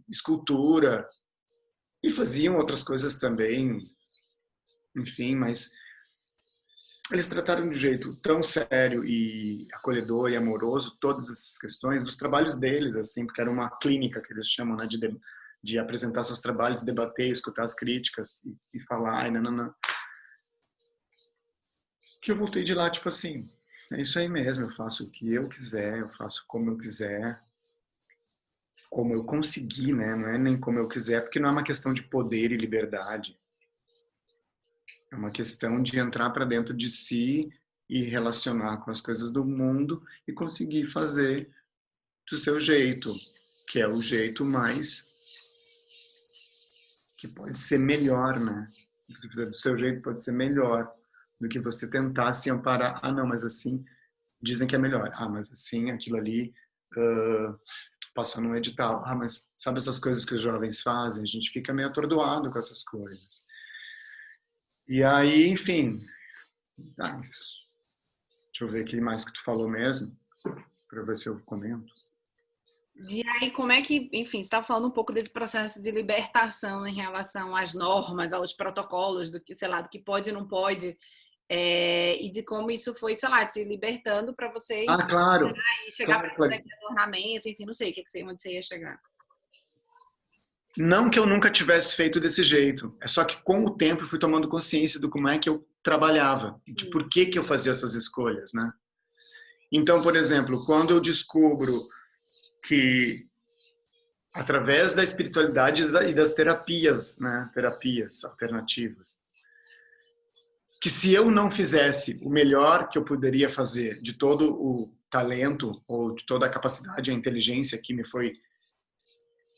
escultura, e faziam outras coisas também, enfim, mas eles trataram de um jeito tão sério e acolhedor e amoroso todas essas questões dos trabalhos deles, assim, porque era uma clínica que eles chamam, né, de apresentar seus trabalhos, debater, escutar as críticas e falar, e nananã. Que eu voltei de lá, tipo assim, é isso aí mesmo, eu faço o que eu quiser, eu faço como eu quiser, como eu conseguir, né? Não é nem como eu quiser, porque não é uma questão de poder e liberdade. É uma questão de entrar para dentro de si e relacionar com as coisas do mundo e conseguir fazer do seu jeito, que é o jeito mais que pode ser melhor, né? Se você fizer do seu jeito, pode ser melhor do que você tentar se amparar. Ah, não, mas assim, dizem que é melhor. Ah, mas assim, aquilo ali passou num edital. Ah, mas sabe essas coisas que os jovens fazem? A gente fica meio atordoado com essas coisas. E aí, enfim, deixa eu ver aqui mais que tu falou mesmo, para ver se eu comento. E aí, como é que, enfim, você está falando um pouco desse processo de libertação em relação às normas, aos protocolos, do que, sei lá, do que pode e não pode, e de como isso foi, sei lá, te libertando para você Ah, claro, chegar claro, perto claro. daquele ornamento, enfim, não sei onde você ia chegar. Não que eu nunca tivesse feito desse jeito, é só que com o tempo eu fui tomando consciência do como é que eu trabalhava, de por que que eu fazia essas escolhas, né? Então, por exemplo, quando eu descubro que através da espiritualidade e das terapias, né, terapias alternativas, que se eu não fizesse o melhor que eu poderia fazer de todo o talento ou de toda a capacidade, a inteligência que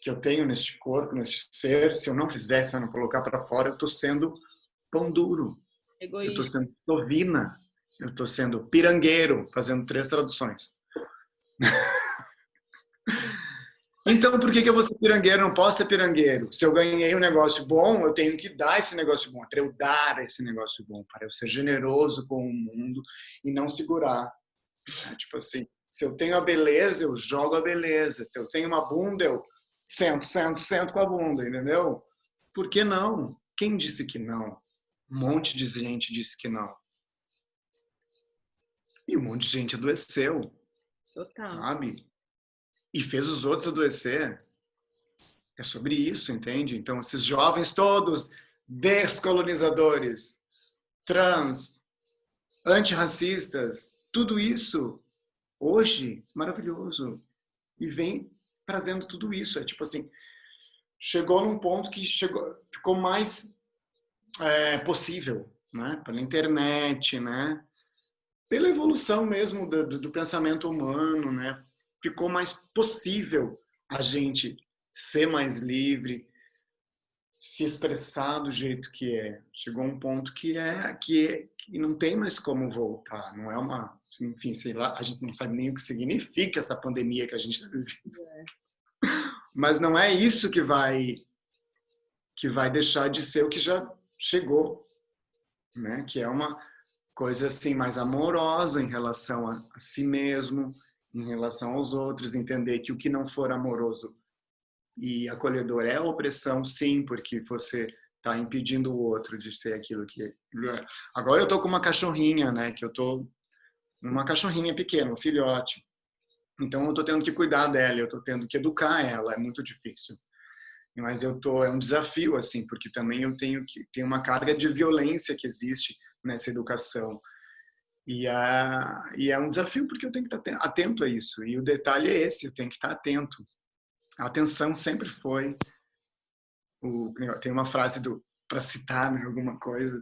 eu tenho neste corpo, neste ser, se eu não fizesse, eu não colocar para fora, eu estou sendo pão duro, eu estou Egoísta. sendo tovina, eu estou sendo pirangueiro, fazendo 3 traduções. Então, por que que eu vou ser pirangueiro? Não posso ser pirangueiro. Se eu ganhei um negócio bom, eu tenho que dar esse negócio bom, para eu dar esse negócio bom, para eu ser generoso com o mundo e não segurar. Tipo assim, se eu tenho a beleza, eu jogo a beleza. Se eu tenho uma bunda, eu sento com a bunda, entendeu? Por que não? Quem disse que não? Um monte de gente disse que não. E um monte de gente adoeceu, Total. sabe? E fez os outros adoecer. É sobre isso, entende? Então, esses jovens todos descolonizadores, trans, antirracistas, tudo isso, hoje, maravilhoso. E vem trazendo tudo isso. É tipo assim, chegou num ponto que ficou mais possível, né? Pela internet, né? Pela evolução mesmo do pensamento humano, né? Ficou mais possível a gente ser mais livre, se expressar do jeito que é. Chegou um ponto que não tem mais como voltar. Não é uma, enfim, sei lá, a gente não sabe nem o que significa essa pandemia que a gente está vivendo. Mas não é isso que vai deixar de ser o que já chegou, né? Que é uma coisa assim mais amorosa em relação a si mesmo, em relação aos outros, entender que o que não for amoroso e acolhedor é opressão, sim, porque você está impedindo o outro de ser aquilo que ele é. Agora eu tô com uma cachorrinha, né? Que eu tô uma cachorrinha pequena, um filhote. Então eu tô tendo que cuidar dela, eu tô tendo que educar ela, é muito difícil. Mas é um desafio assim, porque também eu tenho uma carga de violência que existe nessa educação. E é um desafio porque eu tenho que estar atento a isso. E o detalhe é esse, eu tenho que estar atento. A atenção sempre foi tem uma frase para citar, né, alguma coisa,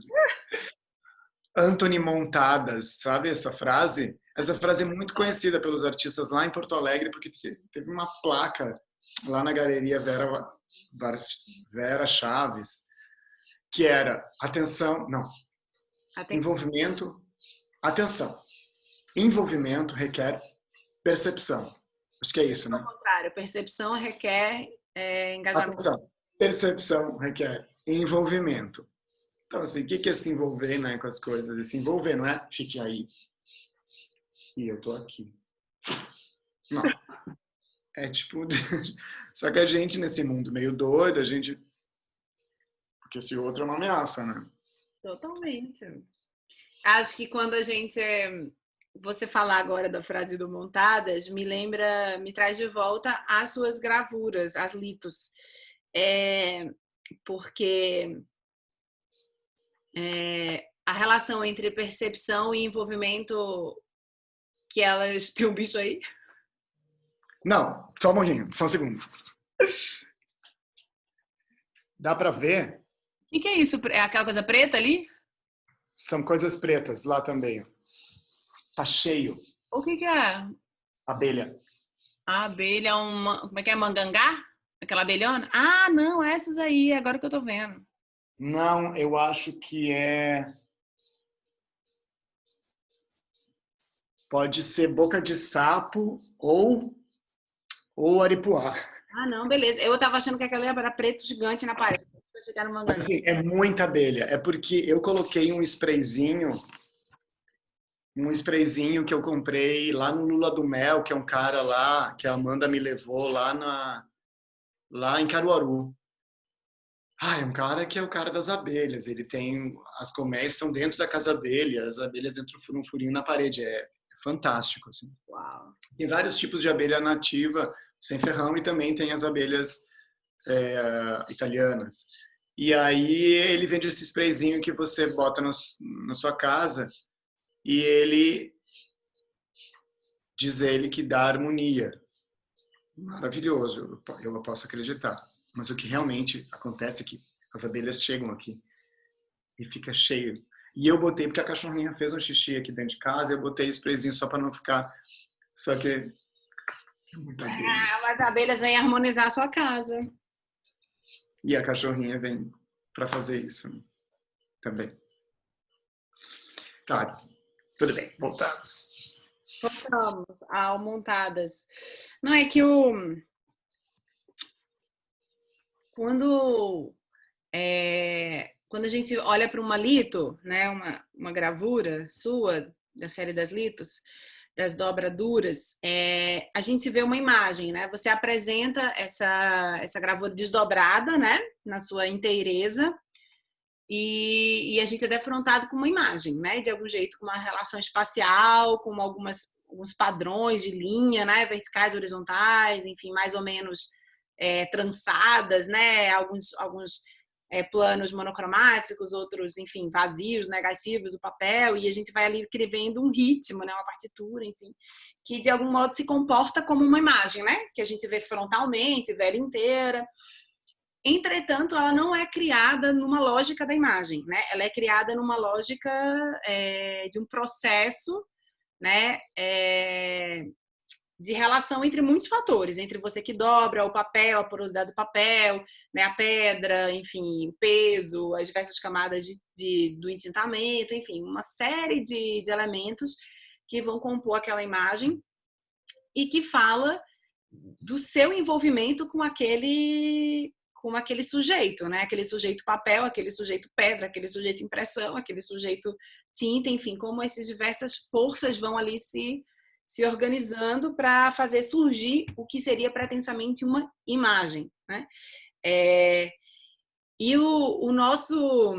Anthony Montadas, sabe essa frase? Essa frase é muito conhecida pelos artistas lá em Porto Alegre, porque teve uma placa lá na Galeria Vera Chaves, que era atenção, não, envolvimento, atenção. Envolvimento requer percepção. Acho que é isso, Ao né? contrário, percepção requer engajamento. Atenção. Percepção requer envolvimento. Então, assim, o que é se envolver, né, com as coisas? E se envolver não é fique aí e eu tô aqui. Não. É tipo... Só que a gente, nesse mundo meio doido, a gente... Porque esse outro é uma ameaça, né? Totalmente. Acho que quando a gente... Você falar agora da frase do Montadas, me traz de volta às suas gravuras, as litos. Porque a relação entre percepção e envolvimento, que elas... Tem um bicho aí? Não, só um pouquinho, só um segundo. Dá pra ver? O que é isso? É aquela coisa preta ali? São coisas pretas lá também. Tá cheio. O que é? Abelha. A abelha é uma... Como é que é? Mangangá? Aquela abelhona? Ah, não, essas aí, agora que eu tô vendo. Não, eu acho que é... Pode ser boca de sapo ou aripuá. Ah, não, beleza. Eu tava achando que aquela era preto gigante na parede. Pra chegar no Mas mangangá. assim, é muita abelha. É porque eu coloquei um sprayzinho que eu comprei lá no Lula do Mel, que é um cara lá, que a Amanda me levou lá em Caruaru. Ah, é um cara que é o cara das abelhas. Ele tem... As colmeias são dentro da casa dele, as abelhas entram por um furinho na parede. É fantástico, assim. Uau. Tem vários tipos de abelha nativa, sem ferrão, e também tem as abelhas italianas. E aí ele vende esse sprayzinho que você bota na sua casa e ele diz ele que dá harmonia. Maravilhoso, eu posso acreditar. Mas o que realmente acontece é que as abelhas chegam aqui e fica cheio. E eu botei, porque a cachorrinha fez um xixi aqui dentro de casa, eu botei sprayzinho só para não ficar... Só que é muita abelha. Ah, mas as abelhas vêm harmonizar a sua casa. E a cachorrinha vem para fazer isso também. Tá, tudo bem, voltamos. Voltamos ao Montadas. Não é que quando quando a gente olha para uma lito, né, uma gravura sua da série das litos, das dobraduras, a gente vê uma imagem, né? Você apresenta essa gravura desdobrada, né, na sua inteireza. E a gente é defrontado com uma imagem, né? De algum jeito, com uma relação espacial, com alguns padrões de linha, né? Verticais, horizontais, enfim, mais ou menos trançadas, né? Alguns planos monocromáticos, outros, enfim, vazios, negativos do papel, e a gente vai ali escrevendo um ritmo, né? Uma partitura, enfim, que de algum modo se comporta como uma imagem, né? Que a gente vê frontalmente, vê ela inteira. Entretanto, ela não é criada numa lógica da imagem, né? Ela é criada numa lógica de um processo, né? De relação entre muitos fatores, entre você que dobra o papel, a porosidade do papel, né? A pedra, enfim, o peso, as diversas camadas do entintamento, enfim, uma série de elementos que vão compor aquela imagem e que fala do seu envolvimento com aquele sujeito, né? Aquele sujeito papel, aquele sujeito pedra, aquele sujeito impressão, aquele sujeito tinta, enfim, como essas diversas forças vão ali se organizando para fazer surgir o que seria pretensamente uma imagem, né? E o nosso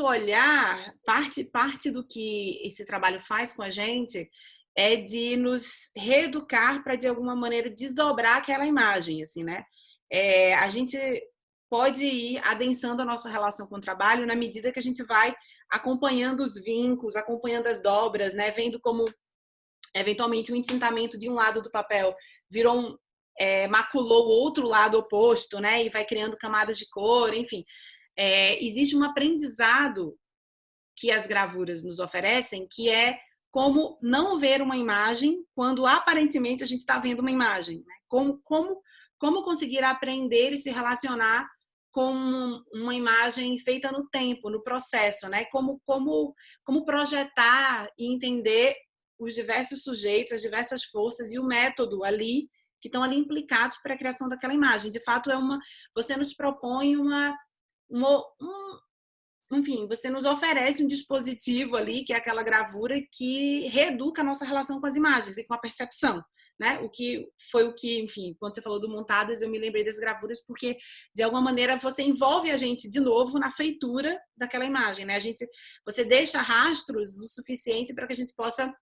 olhar, parte do que esse trabalho faz com a gente é de nos reeducar para, de alguma maneira, desdobrar aquela imagem, assim, né? A gente pode ir adensando a nossa relação com o trabalho na medida que a gente vai acompanhando os vincos, acompanhando as dobras, né? Vendo como, eventualmente, o entintamento de um lado do papel virou maculou o outro lado oposto, né? E vai criando camadas de cor, enfim. Existe um aprendizado que as gravuras nos oferecem, que é como não ver uma imagem quando aparentemente a gente está vendo uma imagem. Né? Como conseguir aprender e se relacionar com uma imagem feita no tempo, no processo, né? Como projetar e entender os diversos sujeitos, as diversas forças e o método ali, que estão ali implicados para a criação daquela imagem. De fato, você nos propõe enfim, você nos oferece um dispositivo ali, que é aquela gravura, que reeduca a nossa relação com as imagens e com a percepção, né? Enfim, quando você falou do Montadas, eu me lembrei das gravuras, porque, de alguma maneira, você envolve a gente de novo na feitura daquela imagem, né? Você deixa rastros o suficiente para que a gente possa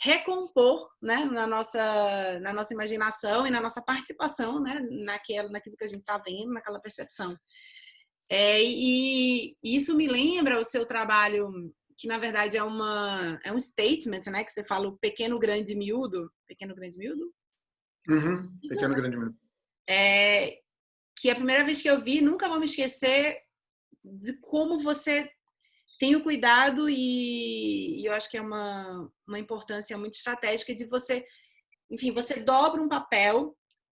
recompor, né, na nossa imaginação e na nossa participação, né, naquilo que a gente está vendo, naquela percepção. E isso me lembra o seu trabalho, que na verdade é um statement, né, que você fala o pequeno, grande, miúdo. Pequeno, grande, miúdo? Uhum. Pequeno, grande miúdo. Que a primeira vez que eu vi, nunca vou me esquecer de como você tem o cuidado, e eu acho que é uma importância muito estratégica de você, enfim, você dobra um papel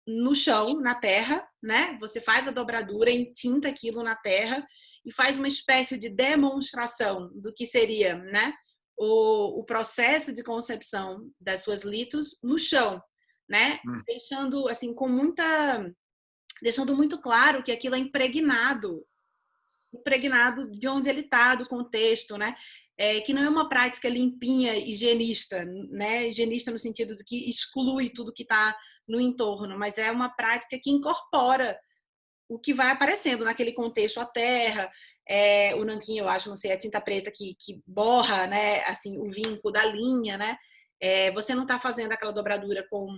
no chão, na terra, né? Você faz a dobradura, entinta aquilo na terra e faz uma espécie de demonstração do que seria, né? O processo de concepção das suas litos no chão, né? Deixando assim deixando muito claro que aquilo é impregnado de onde ele está, do contexto, né? Que não é uma prática limpinha, higienista, né? Higienista no sentido de que exclui tudo que está no entorno, mas é uma prática que incorpora o que vai aparecendo naquele contexto, a terra, o nanquim, eu acho, não sei, a tinta preta que borra, né? Assim, o vinco da linha, né? Você não está fazendo aquela dobradura com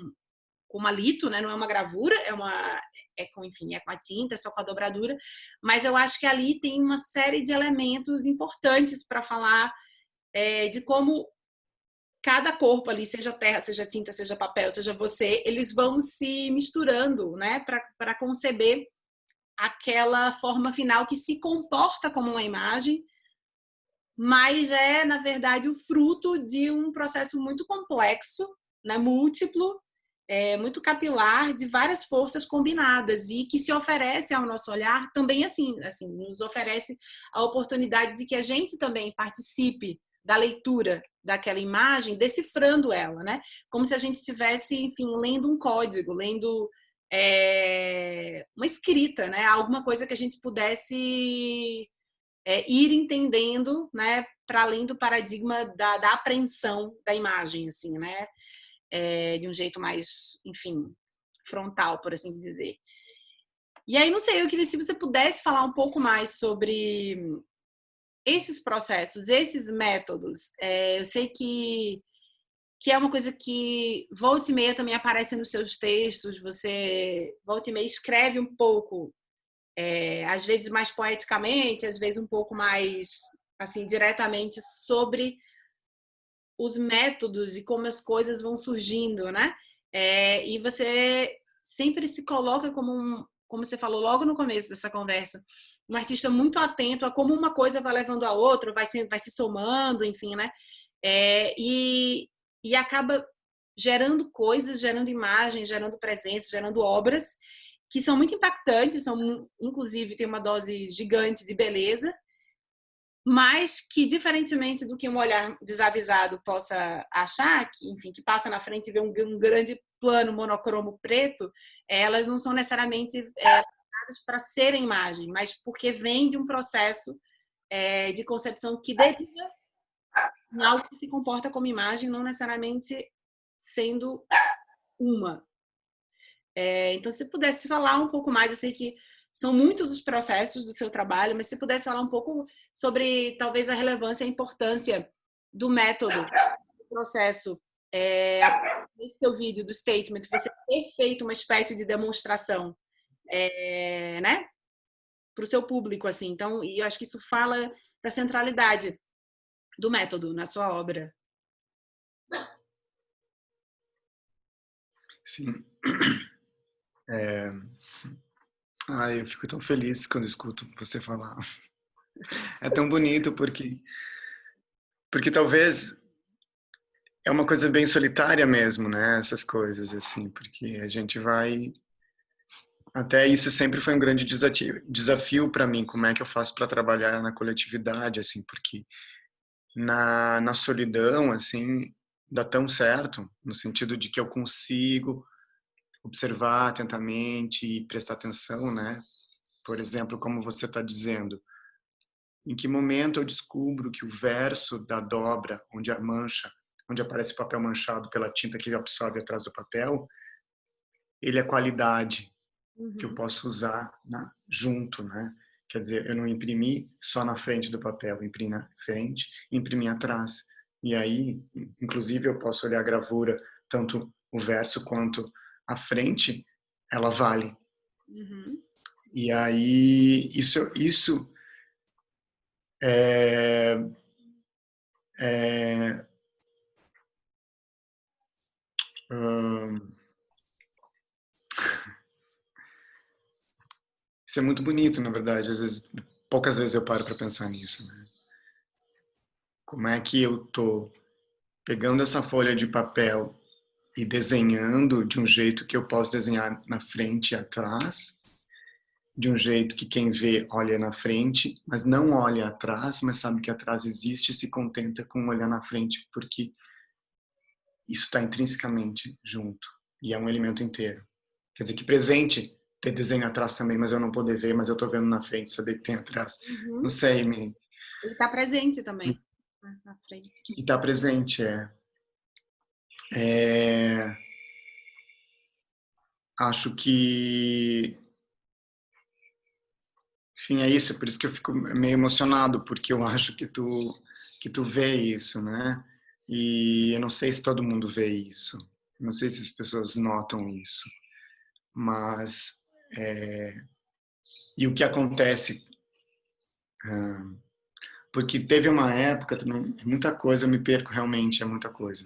uma lito, né? Não é uma gravura, enfim, é com a tinta, é só com a dobradura, mas eu acho que ali tem uma série de elementos importantes para falar de como cada corpo ali, seja terra, seja tinta, seja papel, seja você, eles vão se misturando, né, para conceber aquela forma final que se comporta como uma imagem, mas na verdade, o fruto de um processo muito complexo, né, múltiplo, muito capilar, de várias forças combinadas, e que se oferece ao nosso olhar também assim, nos oferece a oportunidade de que a gente também participe da leitura daquela imagem, decifrando ela, né? Como se a gente estivesse, enfim, lendo um código, lendo uma escrita, né? Alguma coisa que a gente pudesse ir entendendo, né? Para além do paradigma da apreensão da imagem, assim, né? De um jeito mais, enfim, frontal, por assim dizer. E aí, não sei, eu queria se você pudesse falar um pouco mais sobre esses processos, esses métodos. Eu sei que é uma coisa que volta e meia também aparece nos seus textos, você volta e meia escreve um pouco, às vezes mais poeticamente, às vezes um pouco mais, assim, diretamente sobre os métodos e como as coisas vão surgindo, né? E você sempre se coloca como você falou logo no começo dessa conversa, um artista muito atento a como uma coisa vai levando a outra, vai se somando, enfim, né? E acaba gerando coisas, gerando imagens, gerando presença, gerando obras que são muito impactantes, inclusive tem uma dose gigante de beleza, mas que, diferentemente do que um olhar desavisado possa achar, que, enfim, que passa na frente e vê um grande plano monocromo preto, elas não são necessariamente para serem imagem, mas porque vem de um processo de concepção que deriva em algo que se comporta como imagem, não necessariamente sendo uma. Então, se pudesse falar um pouco mais, eu sei que são muitos os processos do seu trabalho, mas se pudesse falar um pouco sobre, talvez, a relevância e a importância do método, do processo, nesse seu vídeo, do statement, você ter feito uma espécie de demonstração, né, para o seu público, assim. Então, e eu acho que isso fala da centralidade do método na sua obra. Sim. Eu fico tão feliz quando escuto você falar. É tão bonito porque talvez é uma coisa bem solitária mesmo, né? Essas coisas assim, porque a gente vai até isso sempre foi um grande desafio para mim, como é que eu faço para trabalhar na coletividade assim, porque na solidão assim, dá tão certo, no sentido de que eu consigo observar atentamente e prestar atenção, né? Por exemplo, como você está dizendo, em que momento eu descubro que o verso da dobra, onde a mancha, onde aparece o papel manchado pela tinta que absorve atrás do papel, ele é qualidade que eu Uhum. posso usar junto, né? Quer dizer, eu não imprimi só na frente do papel, eu imprimi na frente, imprimi atrás. E aí, inclusive, eu posso olhar a gravura, tanto o verso quanto a frente, ela vale. Uhum. E aí, isso é, é, hum, isso é muito bonito, na verdade. Às vezes, poucas vezes eu paro para pensar nisso, né? Como é que eu tô pegando essa folha de papel e desenhando de um jeito que eu posso desenhar na frente e atrás, de um jeito que quem vê olha na frente, mas não olha atrás, mas sabe que atrás existe e se contenta com olhar na frente, porque isso está intrinsecamente junto e é um elemento inteiro. Quer dizer, que presente ter desenho atrás também, mas eu não poder ver, mas eu estou vendo na frente, saber que tem atrás. Não Uhum. sei, Ele está presente também, né, na frente. e está presente, é. Acho que, enfim, é isso, por isso que eu fico meio emocionado, porque eu acho que tu vê isso, né? E eu não sei se todo mundo vê isso. Não sei se as pessoas notam isso. Mas e o que acontece? Porque teve uma época, muita coisa, eu me perco realmente, é muita coisa.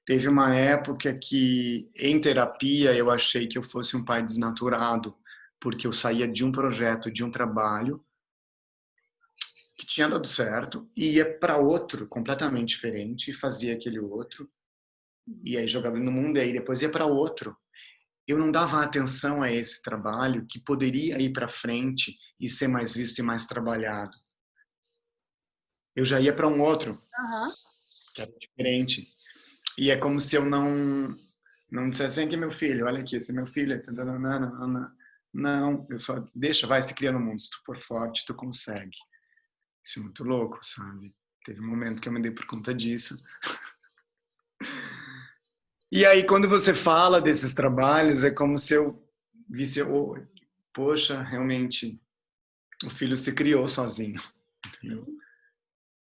Teve uma época que, em terapia, eu achei que eu fosse um pai desnaturado, porque eu saía de um projeto, de um trabalho, que tinha dado certo, e ia para outro completamente diferente, e fazia aquele outro, e aí jogava no mundo, e aí depois ia para outro. Eu não dava atenção a esse trabalho que poderia ir para frente e ser mais visto e mais trabalhado. Eu já ia para um outro, Aham. que era diferente. E é como se eu não dissesse, vem aqui meu filho, olha aqui, esse é meu filho. Não, eu só deixa, vai, se cria no mundo. Se tu for forte, tu consegue. Isso é muito louco, sabe? Teve um momento que eu me dei por conta disso. E aí, quando você fala desses trabalhos, é como se eu visse, oh, poxa, realmente, o filho se criou sozinho, entendeu? Sim.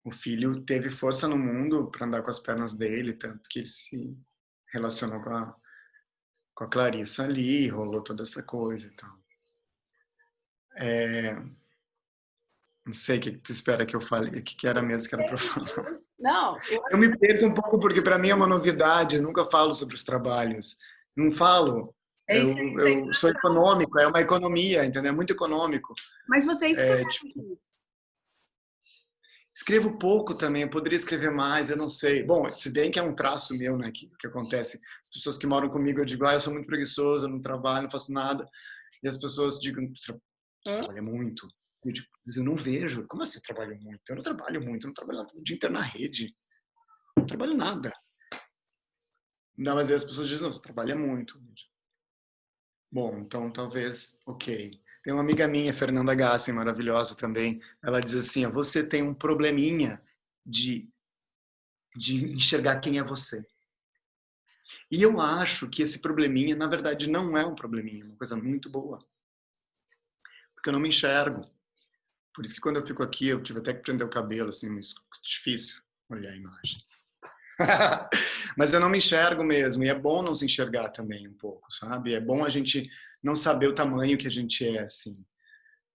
O filho teve força no mundo para andar com as pernas dele, tanto que ele se relacionou com a Clarissa ali, rolou toda essa coisa e tal. Não sei o que tu espera que eu fale, o que era mesmo que era para falar. Não, Eu me perco um pouco porque para mim é uma novidade, eu nunca falo sobre os trabalhos. Não falo. é isso, Eu sou econômico, é uma economia, entendeu? É muito econômico. mas você escreve. É, tipo, escrevo pouco também, eu poderia escrever mais, eu não sei. Bom, se bem que é um traço meu, né, que acontece. As pessoas que moram comigo, eu digo, eu sou muito preguiçoso, eu não trabalho, não faço nada. E as pessoas digam, tu Hã? trabalha muito. Eu digo, mas eu não vejo. Como assim eu trabalho muito? Eu não trabalho muito, eu não trabalho o dia inteiro na rede. Eu não trabalho nada. Não, mas aí as pessoas dizem, não, você trabalha muito. Bom, então talvez, ok. Tem uma amiga minha, Fernanda Gassi, maravilhosa também. Ela diz assim, ó, você tem um probleminha de, de enxergar quem é você. E eu acho que esse probleminha, na verdade, não é um probleminha, é uma coisa muito boa. Porque eu não me enxergo. Por isso que quando eu fico aqui, eu tive até que prender o cabelo, assim, mas difícil olhar a imagem. Mas eu não me enxergo mesmo, e é bom não se enxergar também um pouco, sabe? É bom a gente não saber o tamanho que a gente é, assim.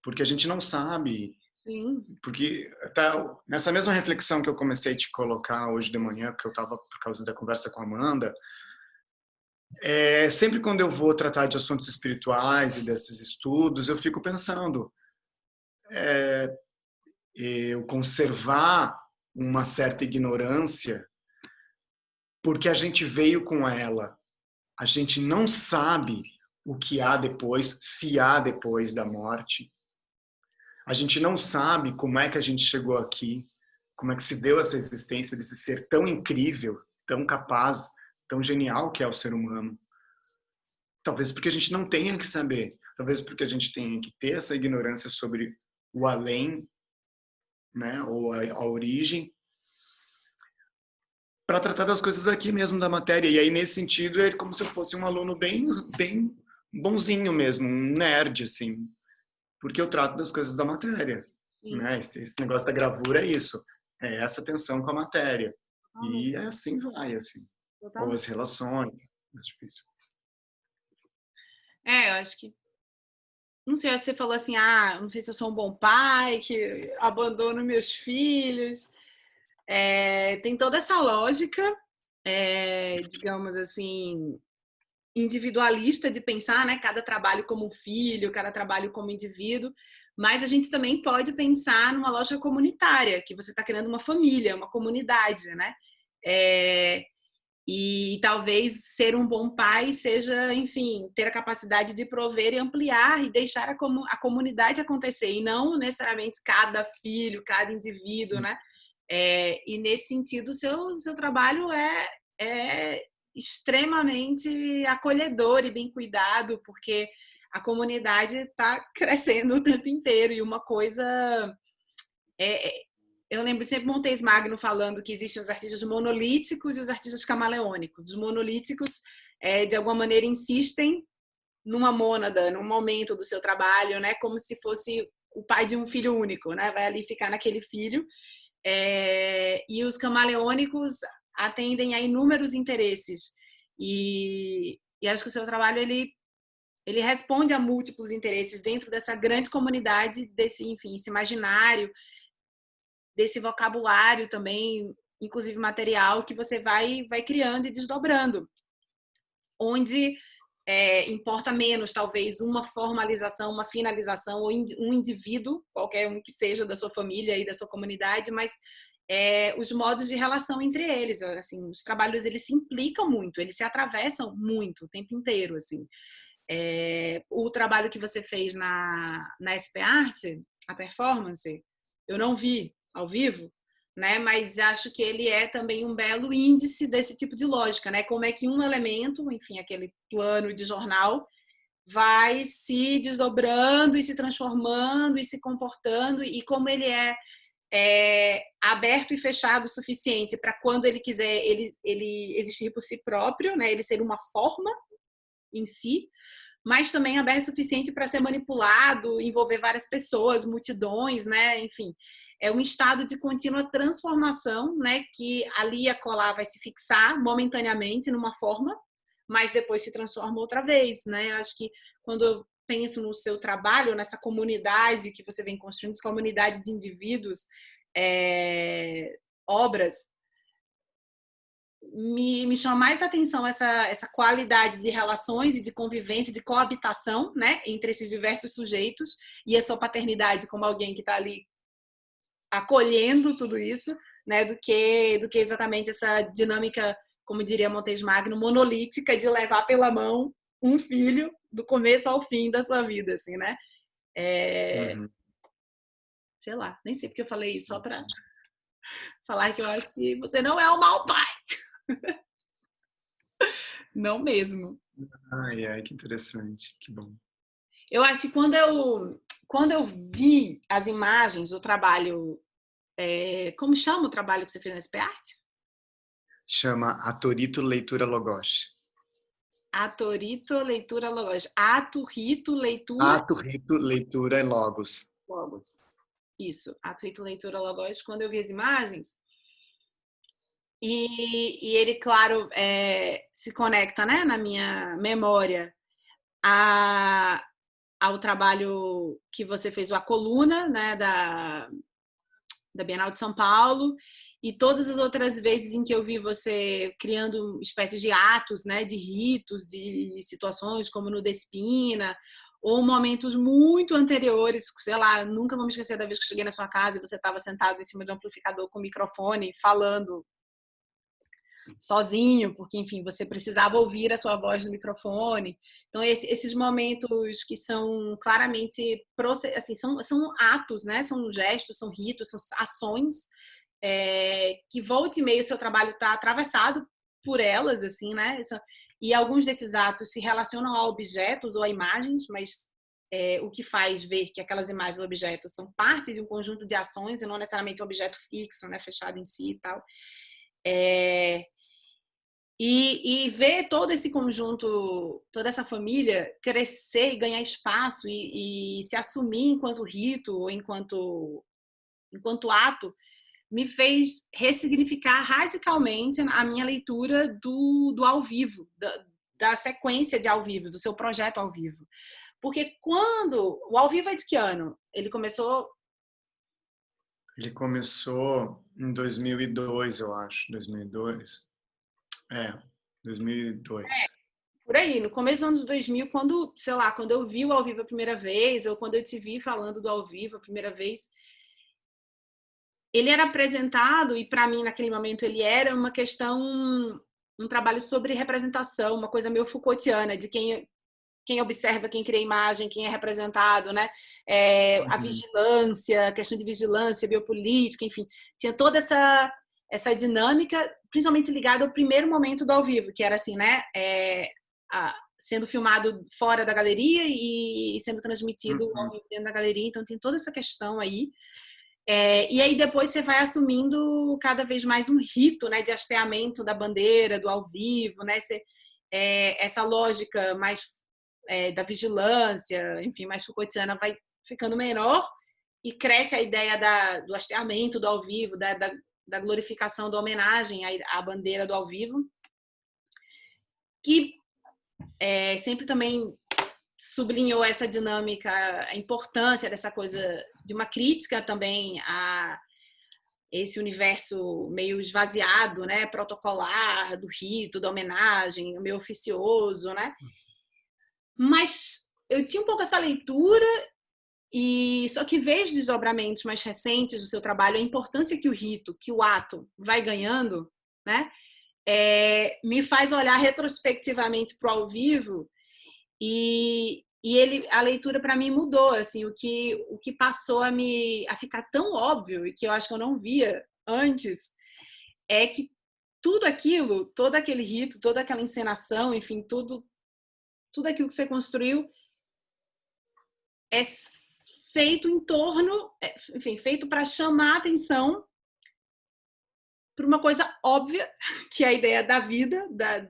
Porque a gente não sabe, Sim. porque tá, nessa mesma reflexão que eu comecei a te colocar hoje de manhã, que eu estava por causa da conversa com a Amanda, sempre quando eu vou tratar de assuntos espirituais e desses estudos, eu fico pensando, eu conservar uma certa ignorância, porque a gente veio com ela. A gente não sabe o que há depois, se há depois da morte. A gente não sabe como é que a gente chegou aqui, como é que se deu essa existência desse ser tão incrível tão capaz, tão genial que é o ser humano. Talvez porque a gente não tenha que saber, talvez porque a gente tenha que ter essa ignorância sobre o além, né, ou a origem, para tratar das coisas daqui mesmo, da matéria. E aí, nesse sentido, é como se eu fosse um aluno bem bonzinho mesmo, um nerd, assim, porque eu trato das coisas da matéria, Sim, né? Esse negócio da gravura é isso, é essa tensão com a matéria. totalmente, E é assim vai, assim. Ou totalmente. as relações, é difícil. Eu acho que não sei, você falou assim, não sei se eu sou um bom pai, que abandono meus filhos. Tem toda essa lógica, digamos assim, individualista de pensar, né? Cada trabalho como um filho, cada trabalho como indivíduo. Mas a gente também pode pensar numa lógica comunitária, que você está criando uma família, uma comunidade, né? E talvez ser um bom pai seja, enfim, ter a capacidade de prover e ampliar e deixar a comunidade acontecer, e não necessariamente cada filho, cada indivíduo, né? E nesse sentido, seu trabalho é extremamente acolhedor e bem cuidado, porque a comunidade está crescendo o tempo inteiro. E uma coisa eu lembro sempre Montes Magno falando que existem os artistas monolíticos e os artistas camaleônicos. Os monolíticos, de alguma maneira, insistem numa mônada, num momento do seu trabalho, né? Como se fosse o pai de um filho único, né? Vai ali ficar naquele filho. E os camaleônicos atendem a inúmeros interesses. E acho que o seu trabalho ele responde a múltiplos interesses dentro dessa grande comunidade, desse, enfim, esse imaginário, desse vocabulário também, inclusive material, que você vai criando e desdobrando. Onde importa menos, talvez, uma formalização, uma finalização, ou um indivíduo, qualquer um que seja da sua família e da sua comunidade, mas os modos de relação entre eles. Assim, os trabalhos, eles se implicam muito, eles se atravessam muito o tempo inteiro. Assim. O trabalho que você fez na SP Art, a performance, eu não vi ao vivo, né? Mas acho que ele é também um belo índice desse tipo de lógica, né? Como é que um elemento, enfim, aquele plano de jornal, vai se desdobrando e se transformando e se comportando, e como ele é aberto e fechado o suficiente para quando ele quiser ele existir por si próprio, né? Ele ser uma forma em si, mas também aberto o suficiente para ser manipulado, envolver várias pessoas, multidões, né? Enfim, é um estado de contínua transformação, né? Que ali e acolá vai se fixar momentaneamente numa forma, mas depois se transforma outra vez, né? Eu acho que quando eu penso no seu trabalho, nessa comunidade que você vem construindo, essa comunidade de indivíduos, obras, me chama mais atenção essa qualidade de relações e de convivência, de coabitação, né, entre esses diversos sujeitos, e a sua paternidade como alguém que está ali acolhendo tudo isso, né, do que exatamente essa dinâmica, como diria Montes Magno, monolítica de levar pela mão um filho do começo ao fim da sua vida, assim, né? Uhum. Sei lá, nem sei porque eu falei isso, só para falar que eu acho que você não é um mau pai. Não mesmo. Ai, que interessante, que bom. Eu acho que quando eu vi as imagens do trabalho, como chama o trabalho que você fez na SP Art? Chama Atorito Leitura Logos. Atorito, leitura, logos. Ato, rito, leitura, Atorito Leitura Logos. logos. Isso, ato, rito, leitura, logos. Quando eu vi as imagens, e ele, claro, se conecta, né, na minha memória ao trabalho que você fez, a coluna, né, da Bienal de São Paulo, e todas as outras vezes em que eu vi você criando espécies de atos, né, de ritos, de situações, como no Despina, ou momentos muito anteriores, sei lá, nunca vou me esquecer da vez que eu cheguei na sua casa e você estava sentado em cima de um amplificador com o microfone, falando sozinho, porque, enfim, você precisava ouvir a sua voz no microfone. Então, esses momentos que são claramente, assim, são atos, né? São gestos, são ritos, são ações, que volta e meia o seu trabalho está atravessado por elas, assim, né? E alguns desses atos se relacionam a objetos ou a imagens, mas o que faz ver que aquelas imagens ou objetos são parte de um conjunto de ações e não necessariamente um objeto fixo, né? Fechado em si e tal. E ver todo esse conjunto, toda essa família crescer e ganhar espaço e se assumir enquanto rito ou enquanto ato, me fez ressignificar radicalmente a minha leitura do ao vivo, da sequência de ao vivo, do seu projeto ao vivo. Porque quando... O ao vivo é de que ano? Ele começou em 2002, eu acho. 2002. 2002. por aí, no começo dos anos 2000, quando, sei lá, quando eu vi o ao vivo a primeira vez, ou quando eu te vi falando do ao vivo a primeira vez, ele era apresentado, e para mim, naquele momento, ele era uma questão, um trabalho sobre representação, uma coisa meio Foucaultiana, de quem observa, quem cria imagem, quem é representado, né? A vigilância, a questão de vigilância biopolítica, enfim, tinha toda essa dinâmica, principalmente ligada ao primeiro momento do ao vivo, que era assim, né? Sendo filmado fora da galeria e sendo transmitido ao vivo dentro da galeria, então tem toda essa questão aí. E aí depois você vai assumindo cada vez mais um rito, né, de hasteamento da bandeira, do ao vivo, né? Essa lógica mais da vigilância, enfim, mais Foucaultiana, vai ficando menor e cresce a ideia do hasteamento do ao vivo, da glorificação, da homenagem à bandeira do ao vivo, que sempre também sublinhou essa dinâmica, a importância dessa coisa de uma crítica também a esse universo meio esvaziado, né, protocolar, do rito, da homenagem, meio oficioso, né? Mas eu tinha um pouco essa leitura, e só que vejo desdobramentos mais recentes do seu trabalho, a importância que o rito, que o ato vai ganhando, né? Me faz olhar retrospectivamente para o ao vivo, e a leitura para mim mudou, assim, o que passou a ficar tão óbvio, e que eu acho que eu não via antes, é que tudo aquilo, todo aquele rito, toda aquela encenação, enfim, tudo aquilo que você construiu é feito em torno, enfim, feito para chamar a atenção para uma coisa óbvia, que é a ideia da vida,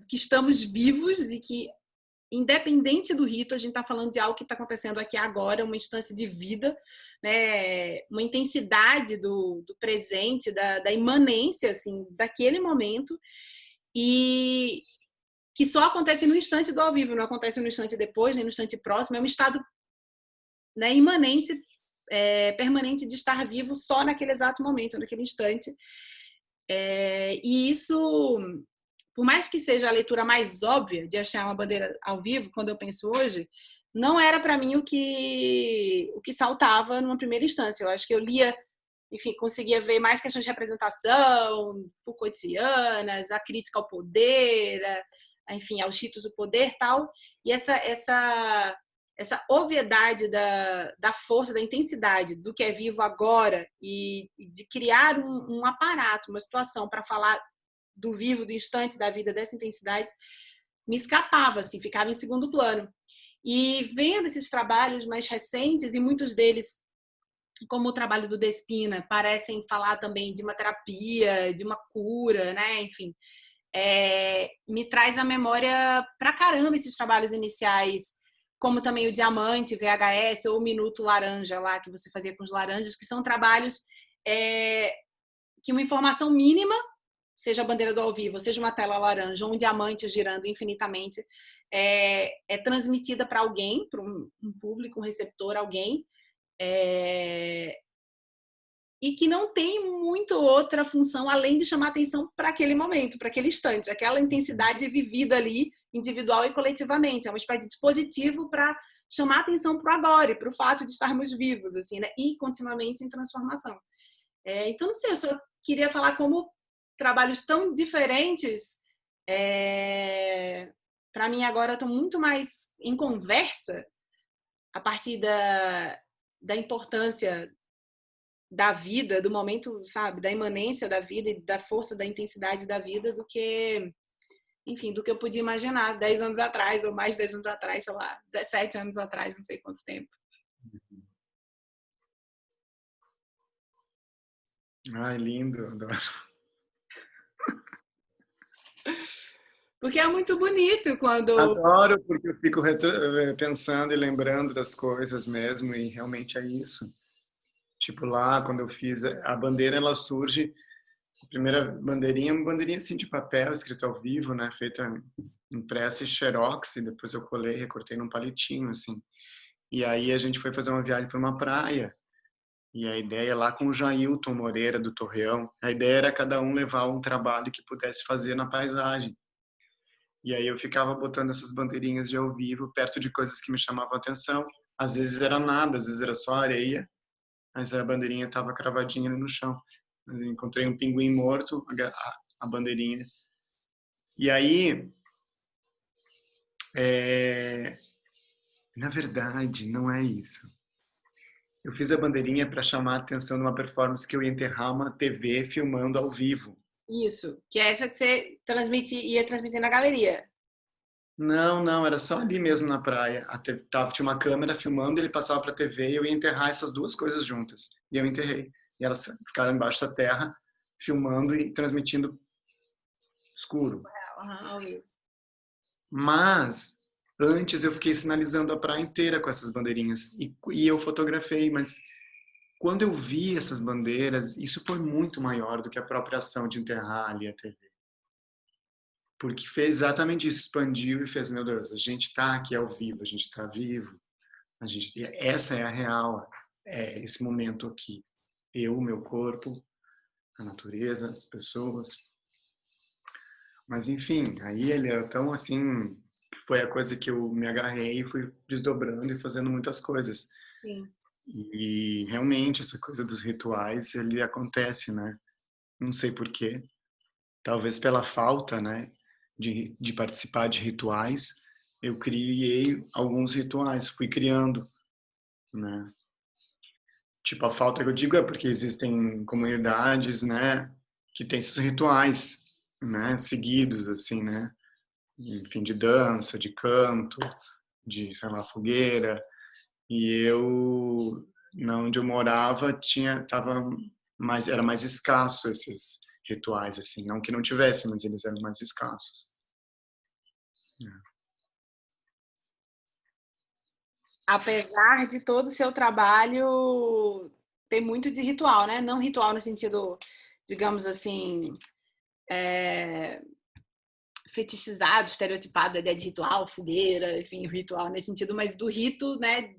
que estamos vivos e que, independente do rito, a gente está falando de algo que está acontecendo aqui agora, uma instância de vida, né? Uma intensidade do presente, da imanência, assim, daquele momento, e que só acontece no instante do ao vivo, não acontece no instante depois, nem no instante próximo, é um estado, né, imanente, permanente de estar vivo só naquele exato momento, naquele instante. E isso, por mais que seja a leitura mais óbvia de achar uma bandeira ao vivo, quando eu penso hoje, não era para mim o que saltava numa primeira instância. Eu acho que eu lia, enfim, conseguia ver mais questões de representação, Foucaultianas, a crítica ao poder, enfim, aos ritos do poder, tal, e essa obviedade da força, da intensidade do que é vivo agora, e de criar um aparato, uma situação para falar do vivo, do instante da vida, dessa intensidade, me escapava, assim, ficava em segundo plano. E vendo esses trabalhos mais recentes, e muitos deles, como o trabalho do Despina, parecem falar também de uma terapia, de uma cura, né? Enfim, me traz à memória pra caramba esses trabalhos iniciais, como também o Diamante, VHS, ou o Minuto Laranja lá, que você fazia com os laranjas, que são trabalhos que uma informação mínima, seja a bandeira do ao vivo, seja uma tela laranja, ou um diamante girando infinitamente, é transmitida para alguém, para um público, um receptor, alguém, e que não tem muito outra função além de chamar atenção para aquele momento, para aquele instante, aquela intensidade vivida ali, individual e coletivamente. É uma espécie de dispositivo para chamar atenção para o agora e para o fato de estarmos vivos, assim, né? E continuamente em transformação. Então, não sei, eu só queria falar como trabalhos tão diferentes, para mim agora estão muito mais em conversa a partir da importância da vida, do momento, sabe, da imanência da vida e da força, da intensidade da vida, do que enfim, do que eu podia imaginar 10 anos atrás, ou mais de 10 anos atrás, sei lá, 17 anos atrás, não sei quanto tempo. Ai, lindo. Adoro. Porque é muito bonito quando... Adoro, porque eu fico pensando e lembrando das coisas mesmo, e realmente é isso. Tipo, lá, quando eu fiz a bandeira, ela surge, a primeira bandeirinha, uma bandeirinha assim de papel, escrita ao vivo, né, feita impressa e xerox, e depois eu colei, recortei num palitinho, assim. E aí a gente foi fazer uma viagem para uma praia, e a ideia lá com o Jailton Moreira, do Torreão, a ideia era cada um levar um trabalho que pudesse fazer na paisagem. E aí eu ficava botando essas bandeirinhas de ao vivo perto de coisas que me chamavam a atenção. Às vezes era nada, às vezes era só areia, mas a bandeirinha estava cravadinha ali no chão. Eu encontrei um pinguim morto, a bandeirinha. E aí, na verdade, não é isso. Eu fiz a bandeirinha para chamar a atenção de uma performance que eu ia enterrar uma TV filmando ao vivo. Isso, que é essa que você ia transmitir na galeria. Não, não, era só ali mesmo na praia. Tinha uma câmera filmando, ele passava para a TV e eu ia enterrar essas duas coisas juntas. E eu enterrei. E elas ficaram embaixo da terra, filmando e transmitindo escuro. Uhum. Mas antes eu fiquei sinalizando a praia inteira com essas bandeirinhas e eu fotografei, mas quando eu vi essas bandeiras, isso foi muito maior do que a própria ação de enterrar ali a TV. Porque fez exatamente isso, expandiu e fez, meu Deus, a gente está aqui ao vivo, a gente está vivo, essa é a real, é esse momento aqui. Eu, meu corpo, a natureza, as pessoas. Mas enfim, aí ele é tão assim, foi a coisa que eu me agarrei e fui desdobrando e fazendo muitas coisas. Sim. E realmente essa coisa dos rituais, ele acontece, né? Não sei por quê. Talvez pela falta, né, de participar de rituais, eu criei alguns rituais, fui criando, né? Tipo, a falta que eu digo é porque existem comunidades, né, que têm esses rituais, né, seguidos, assim, né? Enfim, de dança, de canto, de, sei lá, fogueira. E eu, onde eu morava, era mais escasso esses rituais, assim. Não que não tivesse, mas eles eram mais escassos. Apesar de todo o seu trabalho ter muito de ritual, né? Não ritual no sentido, digamos assim, fetichizado, estereotipado, a ideia de ritual, fogueira, enfim, o ritual nesse sentido, mas do rito, né?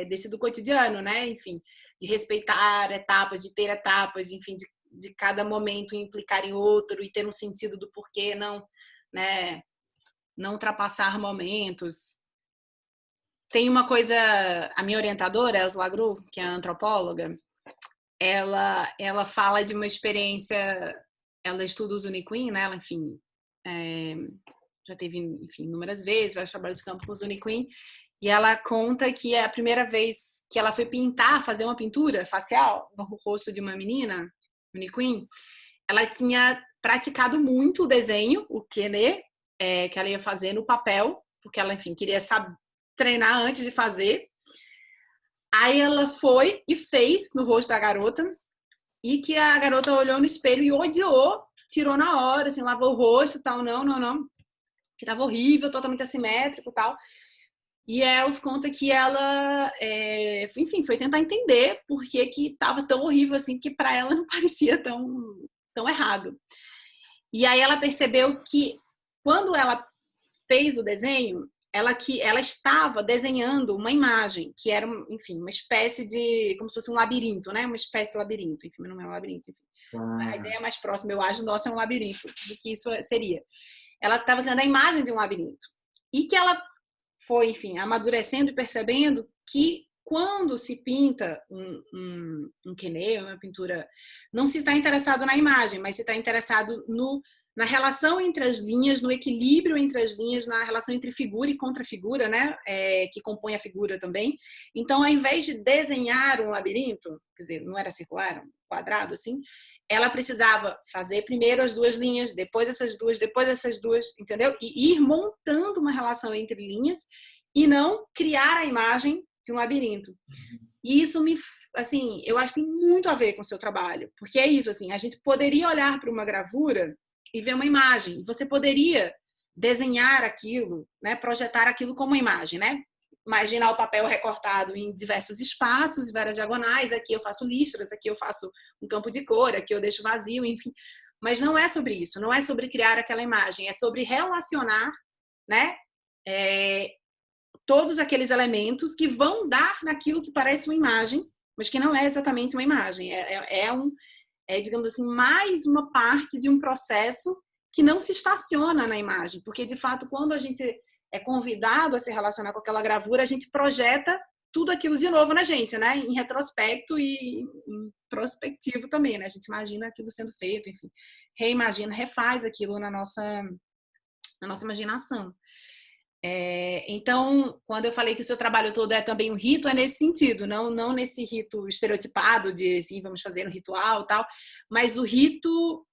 Desse do cotidiano, né? Enfim, de respeitar etapas, de ter etapas, enfim, de cada momento implicar em outro e ter um sentido do porquê não, né? Não ultrapassar momentos. Tem uma coisa, a minha orientadora, Elsa Lagru, que é antropóloga, ela fala de uma experiência, ela estuda o Zuni-Queen, né? Ela, enfim, já teve, enfim, inúmeras vezes, vários trabalhos de campo com o Zuni-Queen, e ela conta que é a primeira vez que ela foi fazer uma pintura facial no rosto de uma menina, Zuni-Queen, ela tinha praticado muito o desenho, o Kene, que ela ia fazer no papel, porque ela, enfim, queria treinar antes de fazer. Aí ela foi e fez no rosto da garota, e que a garota olhou no espelho e odiou, tirou na hora, assim, lavou o rosto e tal, não, que tava horrível, totalmente assimétrico e tal. E Els conta que ela, enfim, foi tentar entender por que tava tão horrível assim, que para ela não parecia tão errado. E aí ela percebeu que quando ela fez o desenho, ela estava desenhando uma imagem que era, enfim, uma espécie de, como se fosse um labirinto, né? Uma espécie de labirinto, enfim, não é um labirinto. Enfim. A ideia mais próxima, eu acho, nossa, é um labirinto, do que isso seria. Ela estava criando a imagem de um labirinto. E que ela foi, enfim, amadurecendo e percebendo que quando se pinta um quenê, uma pintura, não se está interessado na imagem, mas se está interessado na relação entre as linhas, no equilíbrio entre as linhas, na relação entre figura e contrafigura, né? Que compõe a figura também. Então, ao invés de desenhar um labirinto, quer dizer, não era circular, era um quadrado, assim, ela precisava fazer primeiro as duas linhas, depois essas duas, entendeu? E ir montando uma relação entre linhas e não criar a imagem de um labirinto. E isso assim, eu acho que tem muito a ver com o seu trabalho, porque é isso, assim, a gente poderia olhar para uma gravura e ver uma imagem. Você poderia desenhar aquilo, né, projetar aquilo como uma imagem, né? Imaginar o papel recortado em diversos espaços, várias diagonais. Aqui eu faço listras, aqui eu faço um campo de cor, aqui eu deixo vazio, enfim. Mas não é sobre isso, não é sobre criar aquela imagem, é sobre relacionar, né, todos aqueles elementos que vão dar naquilo que parece uma imagem, mas que não é exatamente uma imagem. Digamos assim, mais uma parte de um processo que não se estaciona na imagem, porque de fato, quando a gente é convidado a se relacionar com aquela gravura, a gente projeta tudo aquilo de novo na gente, né? Em retrospecto e em prospectivo também, né? A gente imagina aquilo sendo feito, enfim, reimagina, refaz aquilo na nossa imaginação. Então, quando eu falei que o seu trabalho todo é também um rito, é nesse sentido, não nesse rito estereotipado de assim, vamos fazer um ritual tal, mas o rito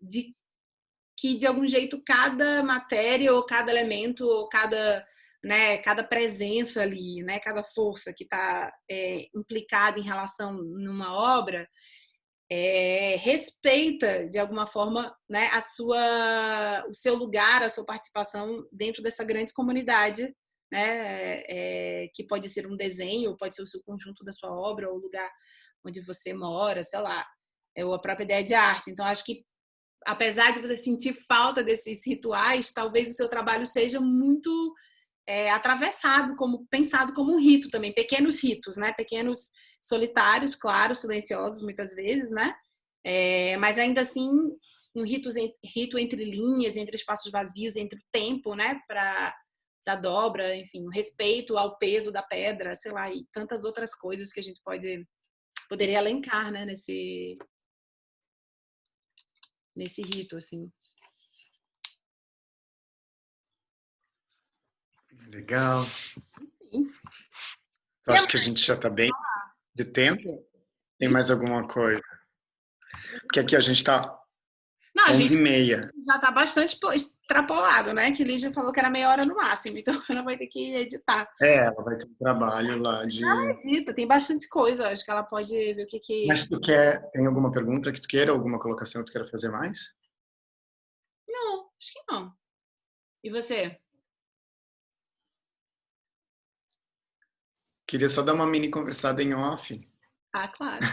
de que de algum jeito cada matéria ou cada elemento ou cada presença ali, né, cada força que está implicada em relação numa obra respeita de alguma forma, né, o seu lugar, a sua participação dentro dessa grande comunidade, né, que pode ser um desenho, pode ser o seu conjunto da sua obra ou o lugar onde você mora, sei lá, ou a própria ideia de arte. Então acho que apesar de você sentir falta desses rituais, talvez o seu trabalho seja muito atravessado, pensado como um rito também, pequenos ritos, né? Pequenos solitários, claro, silenciosos muitas vezes, né? Mas ainda assim um rito entre linhas, entre espaços vazios, entre o tempo, né? Da dobra, enfim, o respeito ao peso da pedra, sei lá, e tantas outras coisas que a gente poderia elencar, né? Nesse rito, assim. Legal. Sim. Eu acho que a gente já está bem de tempo. Tem mais alguma coisa? Porque aqui a gente está 11h30. Já está bastante extrapolado, né? Que Lígia falou que era meia hora no máximo, então ela vai ter que editar. Ela vai ter um trabalho lá de... Ela edita, tem bastante coisa, acho que ela pode ver o que... Mas tem alguma pergunta que tu queira, alguma colocação que tu queira fazer mais? Não, acho que não. E você? Queria só dar uma mini conversada em off. Ah, claro.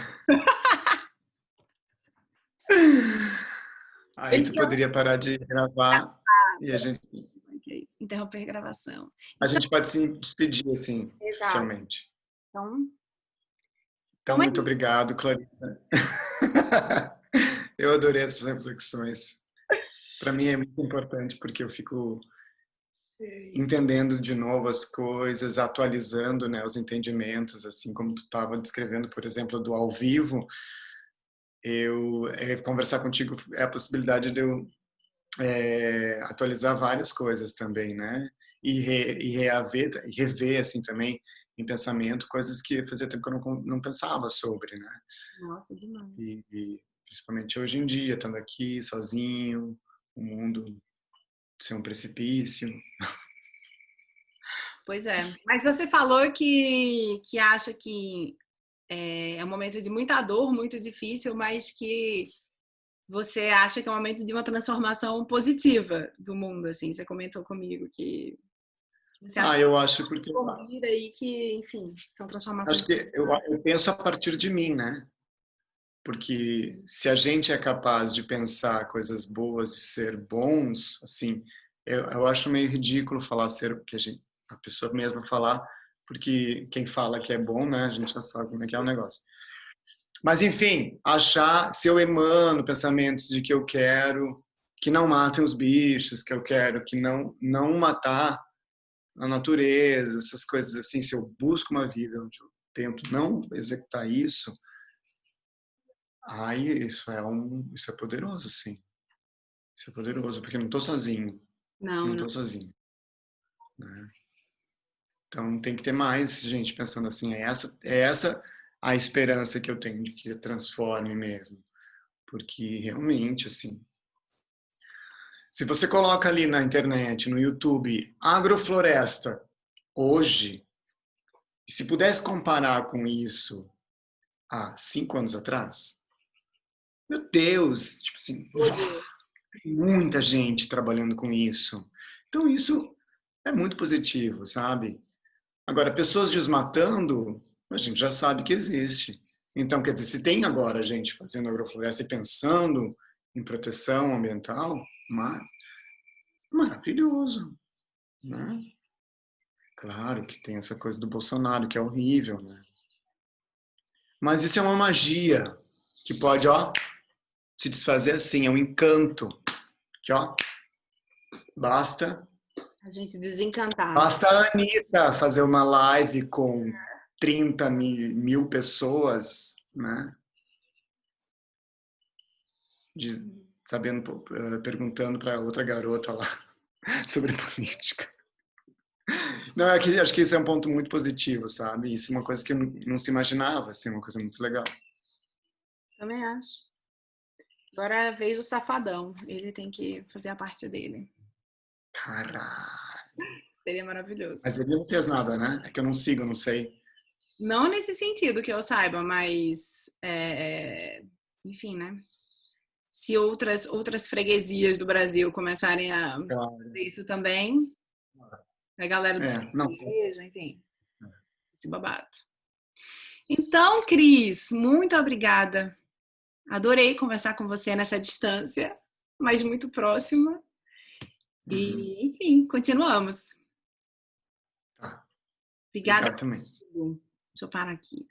Aí tu poderia parar de gravar e a gente... Interromper a gravação. A gente pode se despedir, assim, Exato. oficialmente. Então muito obrigado, Clarissa. Eu adorei essas reflexões. Para mim é muito importante, porque eu fico entendendo de novo as coisas, atualizando, né, os entendimentos, assim como tu estava descrevendo, por exemplo, do ao vivo. Conversar contigo é a possibilidade de eu atualizar várias coisas também, né? E rever assim também em pensamento coisas que fazia tempo que eu não pensava sobre, né? Nossa, demais. E principalmente hoje em dia, estando aqui sozinho, o mundo ser um precipício. Pois é. Mas você falou que acha que é um momento de muita dor, muito difícil, mas que você acha que é um momento de uma transformação positiva do mundo, assim. Você comentou comigo que você acha eu acho porque que aí que, enfim, são transformações. Acho que eu penso a partir de mim, né? Porque se a gente é capaz de pensar coisas boas, de ser bons, assim, eu acho meio ridículo falar que a pessoa mesma falar, porque quem fala que é bom, né? A gente já sabe como é que é o negócio. Mas, enfim, se eu emano pensamentos de que eu quero que não matem os bichos, que eu quero que não matar a natureza, essas coisas assim, se eu busco uma vida onde eu tento não executar isso, aí isso é poderoso, sim. Isso é poderoso, porque eu não estou sozinho. Não Não, não. estou sozinho. Né? Então tem que ter mais gente pensando assim, é essa a esperança que eu tenho de que transforme mesmo. Porque realmente, assim, se você coloca ali na internet, no YouTube, agrofloresta, hoje, se pudesse comparar com isso há 5 anos atrás, meu Deus, tipo assim, tem muita gente trabalhando com isso. Então isso é muito positivo, sabe? Agora, pessoas desmatando, a gente já sabe que existe. Então, quer dizer, se tem agora gente fazendo agrofloresta e pensando em proteção ambiental, maravilhoso, né? Claro que tem essa coisa do Bolsonaro, que é horrível, né? Mas isso é uma magia que pode, ó, se desfazer assim, é um encanto que, ó, basta A gente desencantar. basta a Anitta fazer uma live com 30 mil pessoas, né? Sabendo, perguntando para outra garota lá sobre política. Não, acho que isso é um ponto muito positivo, sabe? Isso é uma coisa que não se imaginava, assim, uma coisa muito legal. Também acho. Agora é a vez do safadão. Ele tem que fazer a parte dele. Caralho. Seria maravilhoso. Mas ele não fez nada, né? É que eu não sigo, não sei. Não nesse sentido que eu saiba, mas enfim, né? Se outras freguesias do Brasil começarem a Claro. fazer isso também, a galera do Não. igreja, enfim, esse babado. Então, Cris, muito obrigada. Adorei conversar com você nessa distância, mas muito próxima. Uhum. E, enfim, continuamos. Tá. Obrigada. Obrigado também. Deixa eu parar aqui.